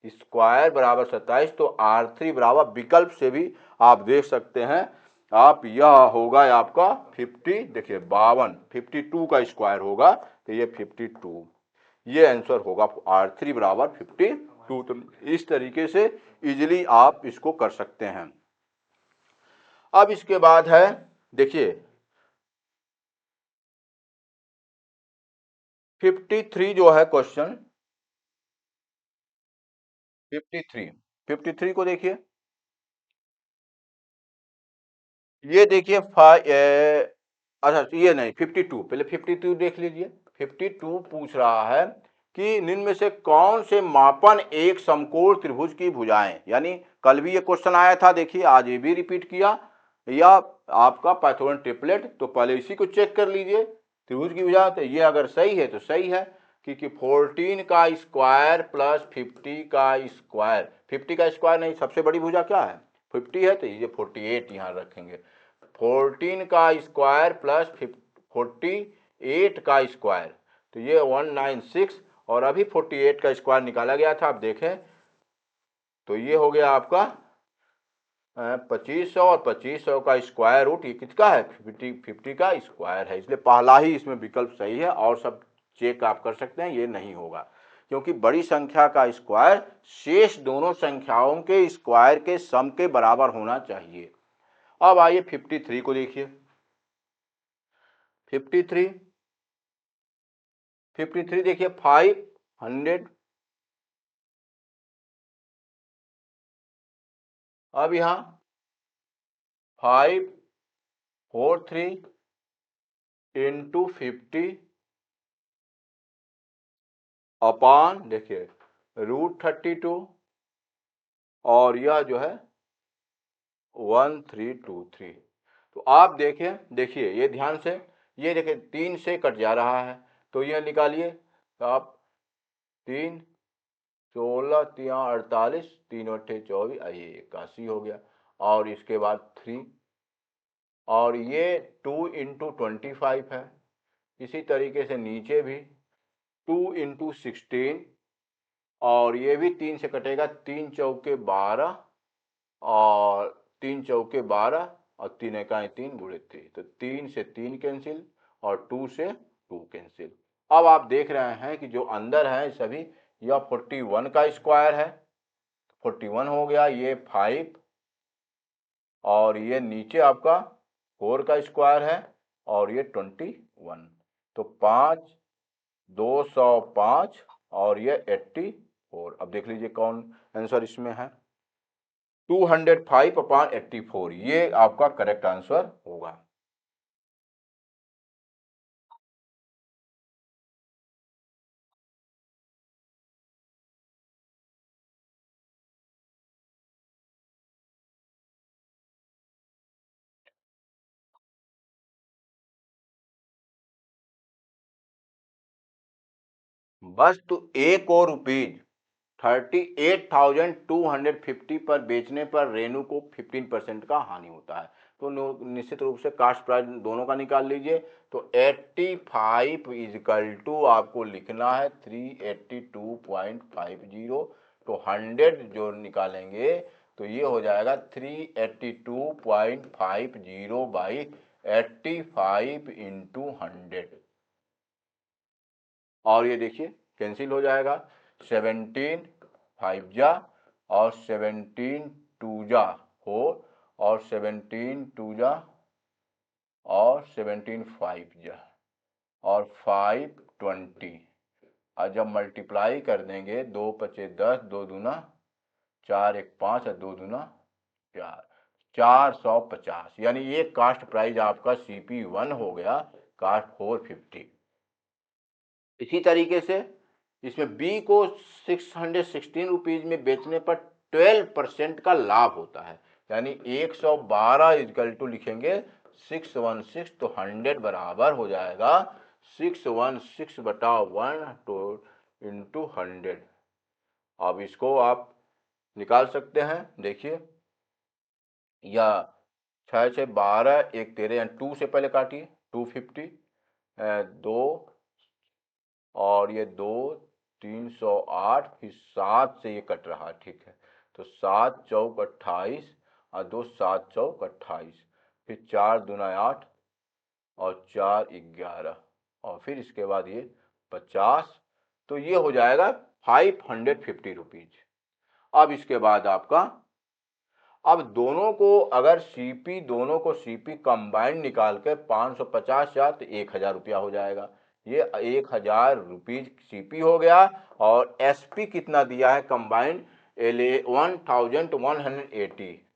स्क्वायर बराबर 27। तो R3 बराबर विकल्प से भी आप देख सकते हैं आप, यह होगा आपका 50, देखिए 52, 52 का स्क्वायर होगा तो ये 52, ये आंसर होगा R3 बराबर 52। तो इस तरीके से इजिली आप इसको कर सकते हैं। अब इसके बाद है देखिए 53 जो है क्वेश्चन 53 को देखिए, ये देखिए अच्छा ये नहीं 52, पहले 52 देख लीजिए। 52 पूछ रहा है कि निम्न में से कौन से मापन एक समकोण त्रिभुज की भुजाएं, यानी कल भी ये क्वेश्चन आया था, देखिए आज ये भी रिपीट किया, या आपका पाइथागोरन ट्रिपलेट। तो पहले इसी को चेक कर लीजिए त्रिभुज की भुजा, तो ये अगर सही है तो सही है, क्योंकि 14 का स्क्वायर प्लस 50 का स्क्वायर, 50 का स्क्वायर नहीं, सबसे बड़ी भुजा क्या है 50 है, तो ये 48 यहाँ रखेंगे। 14 का स्क्वायर प्लस 48 का स्क्वायर, तो ये 196, और अभी 48 का स्क्वायर निकाला गया था, आप देखें तो ये हो गया आपका 2500, और 2500 का स्क्वायर रूट ये किसका है 50 का स्क्वायर है, इसलिए पहला ही इसमें विकल्प सही है, और सब चेक आप कर सकते हैं ये नहीं होगा, क्योंकि बड़ी संख्या का स्क्वायर शेष दोनों संख्याओं के स्क्वायर के सम के बराबर होना चाहिए। अब आइए 53 को देखिए, 53 देखिए 500, अब यहाँ 543 इंटू 50 अपान देखिए √32, और यह जो है 1323। तो आप देखिए ये ध्यान से, ये देखिए 3 से कट जा रहा है, तो यह निकालिए, तो आप 3 16 3 48 3 अट्ठे 24, ये 81 हो गया, और इसके बाद 3, और ये 2 इंटू 25 है, इसी तरीके से नीचे भी 2 इंटू 16, और ये भी 3 से कटेगा, 3 चौके 12 और 3 चौके 12 और 3 एकाएं 3 गुणे 3, तो 3 से 3 कैंसिल और 2 से 2 कैंसिल। अब आप देख रहे हैं कि जो अंदर है सभी, यह 41 का स्क्वायर है, 41 हो गया, ये 5, और ये नीचे आपका 4 का स्क्वायर है, और ये 21, तो 5 205 और ये 84। अब देख लीजिए कौन आंसर इसमें है, 205 अपान 84, ये आपका करेक्ट आंसर होगा। बस तो एक और रुपीज 38,250 पर बेचने पर रेनू को 15% का हानि होता है, तो निश्चित रूप से कास्ट प्राइस दोनों का निकाल लीजिए। तो 85 इजकल टू आपको लिखना है 382.50, तो 100 जो निकालेंगे तो ये हो जाएगा 382.50 बाई 85 इंटू 100। और ये देखिए कैंसिल हो जाएगा, 17 5 जा और 17 2 जा 4 और 17 2 जा और 17 5 जा और 5 20। और जब मल्टीप्लाई कर देंगे, 2 पचे 10, 2 दूना 4 1 5 और 2 दूना 4, 450। यानी ये कास्ट प्राइस आपका CP1 हो गया, कास्ट 450। इसी तरीके से इसमें बी को 616 रुपीज में बेचने पर 12% का लाभ होता है। यानी 112 इक्वल टू लिखेंगे 616, तो 100 बराबर हो जाएगा 616/1 तो इंटू 100। अब इसको आप निकाल सकते हैं। देखिए, या 6 से 12, 1 13, 2 से पहले काटिए, 250, 2 और ये 2 308, फिर 7 से ये कट रहा, ठीक है। तो 7 चौक 28 और 2 7 चौक 28, फिर 4 दूना 8 और 4 11 और फिर इसके बाद ये 50। तो ये हो जाएगा 550 रुपीज। अब इसके बाद आपका, अब दोनों को अगर दोनों को सीपी कंबाइंड निकाल के 550 या तो 1000 रुपया हो जाएगा। ये 1000 रुपीज सीपी हो गया। और एसपी कितना दिया है कंबाइंड, 1180।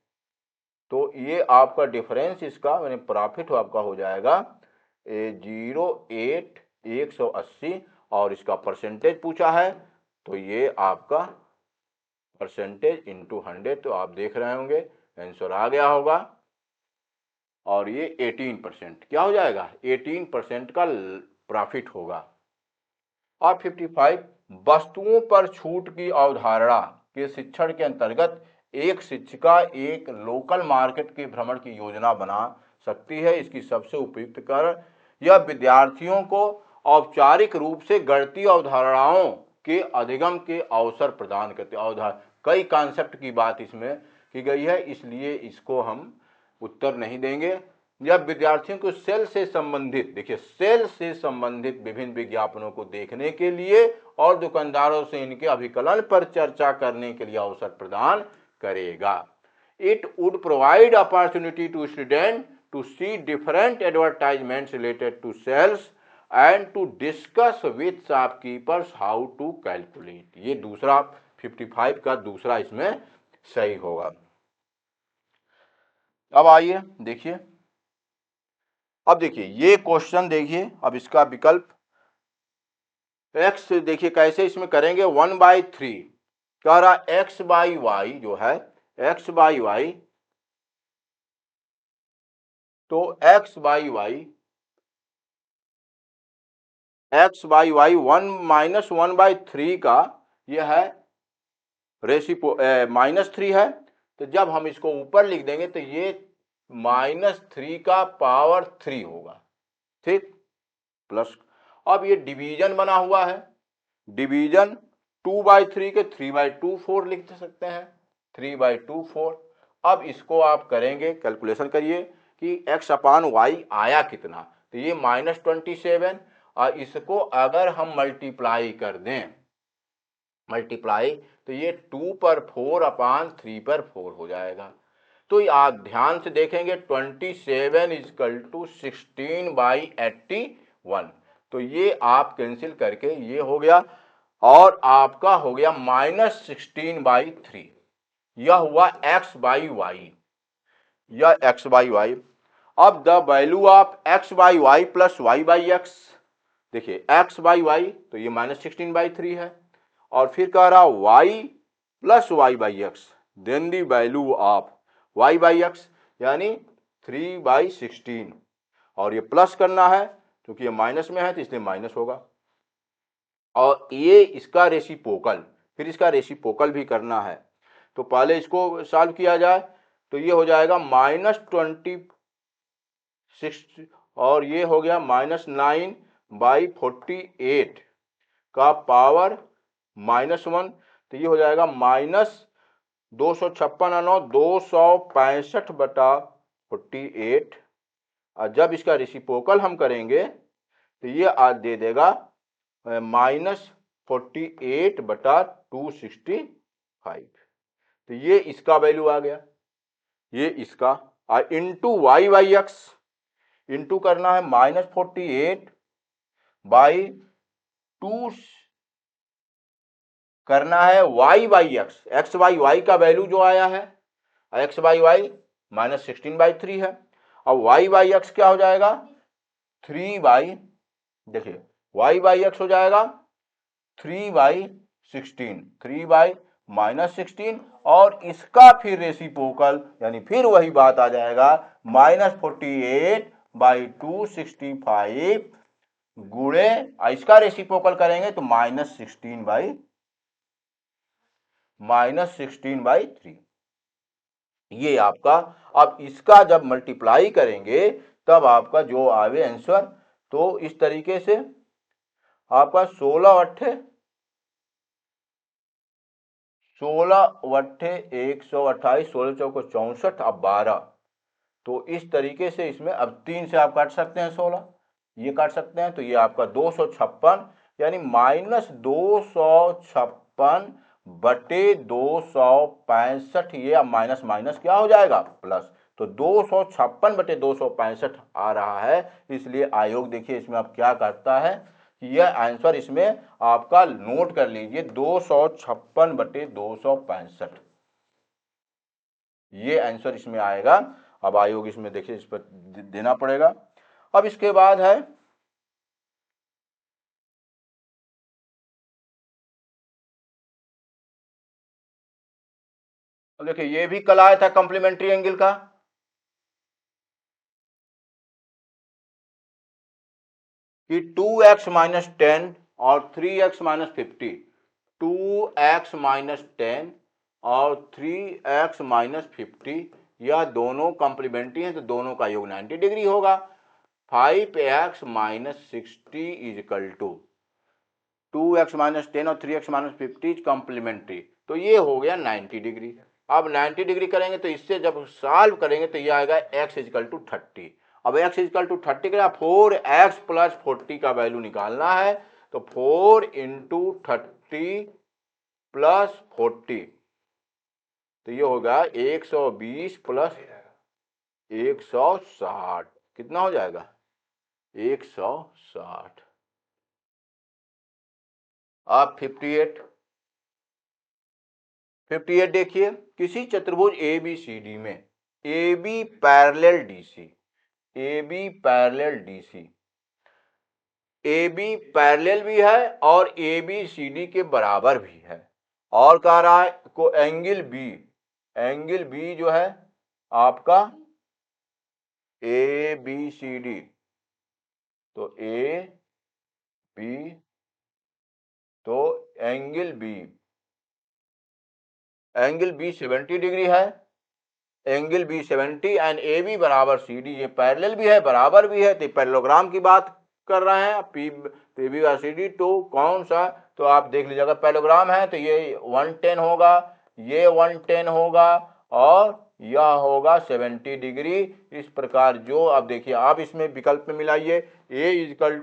तो ये आपका डिफरेंस, इसका मैंने प्रॉफिट आपका हो जाएगा 180 और इसका परसेंटेज पूछा है, तो ये आपका परसेंटेज इंटू 100, तो आप देख रहे होंगे आंसर आ गया होगा। और ये 18% क्या हो जाएगा, 18% का प्रॉफिट होगा। और 55, वस्तुओं पर छूट की अवधारणा के शिक्षण के अंतर्गत एक शिक्षिका एक लोकल मार्केट के भ्रमण की योजना बना सकती है। इसकी सबसे उपयुक्त कारण, यह विद्यार्थियों को औपचारिक रूप से गणितीय अवधारणाओं के अधिगम के अवसर प्रदान करते हैं। कई कॉन्सेप्ट की बात इसमें की गई है, इसलिए इसको हम उत्तर नहीं देंगे। या विद्यार्थियों को सेल से संबंधित, देखिए सेल से संबंधित विभिन्न विज्ञापनों को देखने के लिए और दुकानदारों से इनके अभिकलन पर चर्चा करने के लिए अवसर प्रदान करेगा। It would provide opportunity to student to see different advertisements related to sales and to discuss with shopkeepers how to calculate. ये दूसरा 55 का दूसरा इसमें सही होगा। अब आइए देखिए, अब देखिए ये क्वेश्चन देखिए, अब इसका विकल्प x देखिए कैसे इसमें करेंगे, 1/3 कह रहा x बाई वाई जो है, x बाई वाई, तो x बाई वाई 1/3 का यह है रेसिपो -3 है। तो जब हम इसको ऊपर लिख देंगे तो ये -3 का पावर 3 होगा, ठीक, प्लस। अब ये डिवीजन बना हुआ है, डिवीजन 2/3 के 3/2 4 लिख सकते हैं, 3/2 4। अब इसको आप करेंगे, कैलकुलेशन करिए कि x/y आया कितना, तो ये -27। और इसको अगर हम मल्टीप्लाई कर दें, मल्टीप्लाई, तो ये 2 पर 4/3 पर 4 हो जाएगा। तो आप ध्यान से देखेंगे 27 इक्वल टू 16/81। तो ये आप कैंसिल करके ये हो गया और आपका हो गया -16/3। यह हुआ x/y, यह x/y। अब the value of x/y plus y/x, देखिए x/y तो ये -16/3 है, और फिर कह रहा y plus y/x, then the value of y/x यानी 3/16, और ये प्लस करना है क्योंकि ये माइनस में है तो इसलिए माइनस होगा। और ये इसका रेसिप्रोकल, फिर इसका रेसिप्रोकल भी करना है। तो पहले इसको सॉल्व किया जाए, तो ये हो जाएगा -26 और ये हो गया -9/48 का पावर -1, तो ये हो जाएगा 256 265/48 और जब इसका रेसिप्रोकल हम करेंगे तो ये आज दे देगा -48/265। तो ये इसका वैल्यू आ गया, ये इसका into Y by X, into करना है -48/2 करना है Y by X, X by Y का वैल्यू जो आया है एक्स बाई वाई -16/3 है। अब वाई बाई एक्स क्या हो जाएगा 3 बाई, देखिए वाई बाई एक्स हो जाएगा 3/16, 3/-16 और इसका फिर रेसिप्रोकल यानी फिर वही बात आ जाएगा -48/265 गुणे इसका रेसिप्रोकल करेंगे तो -16/3 ये आपका। अब इसका जब मल्टीप्लाई करेंगे तब आपका जो आवे आंसर, तो इस तरीके से आपका 16/128, 16 चौको 64, अब 12, तो इस तरीके से इसमें अब 3 से आप काट सकते हैं 16, ये काट सकते हैं, तो ये आपका 256 यानी -256/265, ये अब माइनस माइनस क्या हो जाएगा प्लस, तो 256/265 आ रहा है। इसलिए आयोग देखिए इसमें अब क्या करता है कि यह आंसर इसमें आपका नोट कर लीजिए 256/265, ये आंसर इसमें आएगा। अब आयोग इसमें देखिए इस पर देना पड़ेगा। अब इसके बाद है देखिए ये भी कल आया था कॉम्प्लीमेंट्री एंगल का, कि 2x-10 और 3x-50, 2x-10 और 3x-50 यह दोनों कॉम्प्लीमेंट्री हैं, तो दोनों का योग 90 डिग्री होगा। 5x-60 is equal to 2x-10 और 3x-50 कॉम्प्लीमेंट्री, तो ये हो गया 90 डिग्री। अब 90 डिग्री करेंगे तो इससे जब सॉल्व करेंगे तो ये आएगा x इज इक्वल टू 30। अब x इज इक्वल टू 30 का 4x + 40 का वैल्यू निकालना है, तो 4 × 30 + 40, तो ये होगा 120 + 160, कितना हो जाएगा 160। अब 58 देखिए, किसी चतुर्भुज ABCD में AB parallel DC, AB parallel DC, AB parallel भी है और ABCD के बराबर भी है, और कह रहा है को एंगल B जो है आपका ABCD, तो AB, तो एंगल B 70 डिग्री है, एंगल B 70 एंड AB बराबर CD, ये पैरेलल भी है बराबर भी है, तो पैरेललोग्राम की बात कर रहे हैं PB और CD, तो कौन सा, तो आप देख लीजिएगा पैरेललोग्राम है तो ये 110 होगा, ये 110 होगा और यह होगा 70 डिग्री। इस प्रकार जो आप देखिए आप इसमें विकल्प में मिलाइए A equal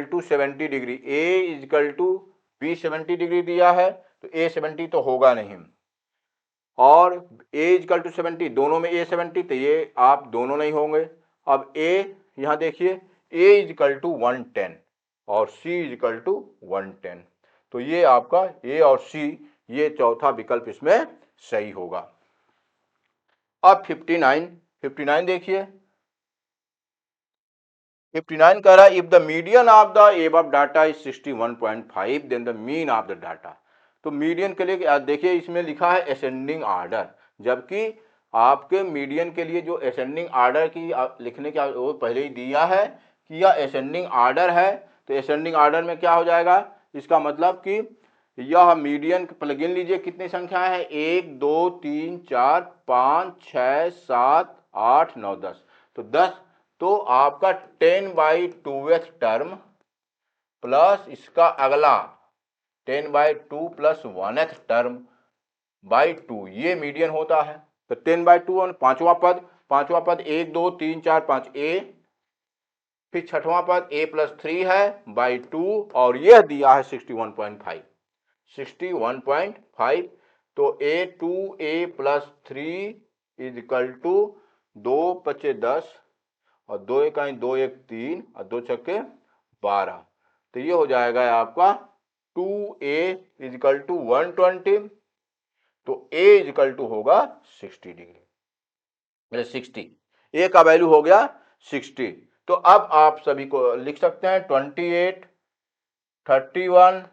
to 70 degree, A equal to B 70 degree दिया है, तो A 70 तो होगा नहीं, और A इजकल टू 70 दोनों में A 70, तो ये आप दोनों नहीं होंगे। अब A यहाँ देखिए A इजकल टू 110 और C इजकल टू 110, तो ये आपका A और C, ये चौथा विकल्प इसमें सही होगा। अब 59 देखिए, 59 कह रहा है if the median of the above data is 61.5 then the mean of the data, तो मीडियन के लिए देखिए इसमें लिखा है असेंडिंग आर्डर, जबकि आपके मीडियन के लिए जो असेंडिंग आर्डर की लिखने का वो पहले ही दिया है कि यह असेंडिंग आर्डर है, तो असेंडिंग आर्डर में क्या हो जाएगा, इसका मतलब कि यह मीडियन प्लग इन लीजिए कितनी संख्या है 1 2 3 4 5 6 7 8 9 10, तो 10, तो आपका 10/2th टर्म प्लस इसका अगला 10/2 + 1th टर्म बाई 2 ये मीडियन होता है। तो 10/2 और पांचवा पद 1 2 3 4 5 ए, फिर छठवां पद a + 3 है बाई 2 और यह दिया है 61.5 61.5। तो a + 3 इज इक्वल टू 2 × 10 और 2 × 2 = 3 और 2 × 6 = 12। तो ये हो जाएगा आपका 2a इज इक्वल टू 120। तो a इज इक्वल टू होगा 60 डिग्री, 60 a का वैल्यू हो गया 60। तो अब आप सभी को लिख सकते हैं 28 31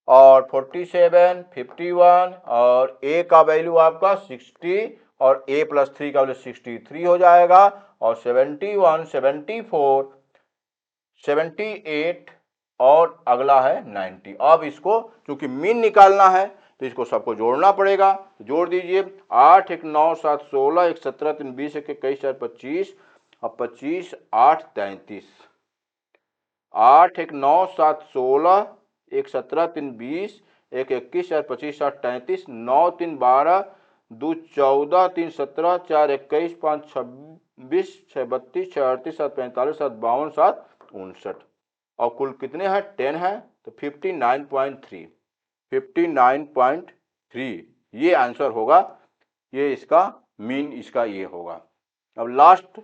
और 47 51 और a का वैल्यू आपका 60 और a + 3 का वैल्यू 63 हो जाएगा और 71 74 78 और अगला है 90। अब इसको चूंकि मीन निकालना है तो इसको सबको जोड़ना पड़ेगा। जोड़ दीजिए 8 1 9 7 16 1 17 3 20 1 21 4 25 और 25 8 33 8 1 9 7 16 1 17 3 20 1 21 4 25 8 33 9 3 12 2 14 3 17 4 21 5 26 6 32 6 38 7 45 7 52 7 59 और कुल कितने हैं 10 है तो 59.3 59.3 ये आंसर होगा। ये इसका मीन इसका ये होगा। अब लास्ट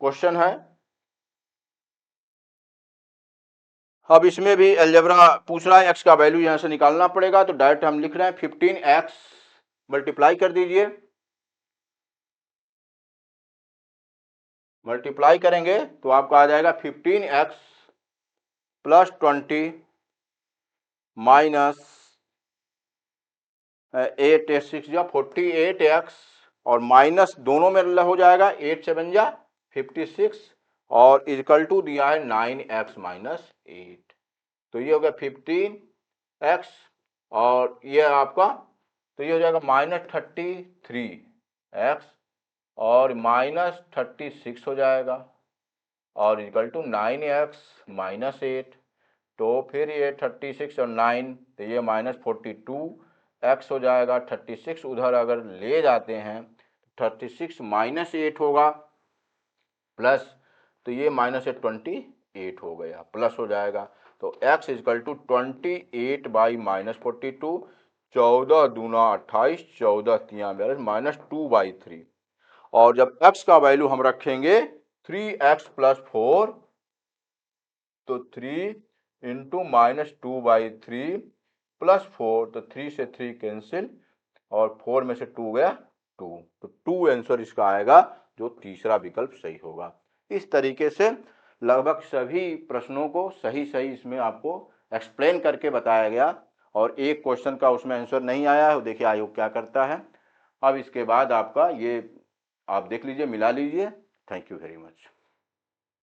क्वेश्चन है। अब इसमें भी अलजेब्रा पूछ रहा है, एक्स का वैल्यू यहां से निकालना पड़ेगा। तो डायरेक्ट हम लिख रहे हैं 15x मल्टीप्लाई कर दीजिए। मल्टीप्लाई करेंगे तो आपका आ जाएगा 15x + 20 माइनस 8 6 या 48x और माइनस दोनों में हो जाएगा 8 7 जा 56 और इक्वल टू दिया है 9x - 8। तो ये हो गया 15x और ये आपका तो ये हो जाएगा -33x और -36 हो जाएगा और इक्वल टू 9x - 8। तो फिर ये 36 और 9 तो ये -42x हो जाएगा। 36 उधर अगर ले जाते हैं 36 - 8 होगा प्लस तो ये -28 हो गया प्लस हो जाएगा। तो x इक्वल टू 28 बाई -42 14 दूना 28 14 तिया -2/3 और जब x का वैल्यू हम रखेंगे 3x + 4 तो 3 इंटू -2/3 + 4 तो 3 से 3 कैंसिल और 4 में से 2 गया 2 तो 2 आंसर इसका आएगा जो तीसरा विकल्प सही होगा। इस तरीके से लगभग सभी प्रश्नों को सही इसमें आपको एक्सप्लेन करके बताया गया और एक क्वेश्चन का उसमें आंसर नहीं आया है। देखिए आयोग क्या करता है। अब इसके बाद आपका ये आप देख लीजिए मिला लीजिए। Thank you very much.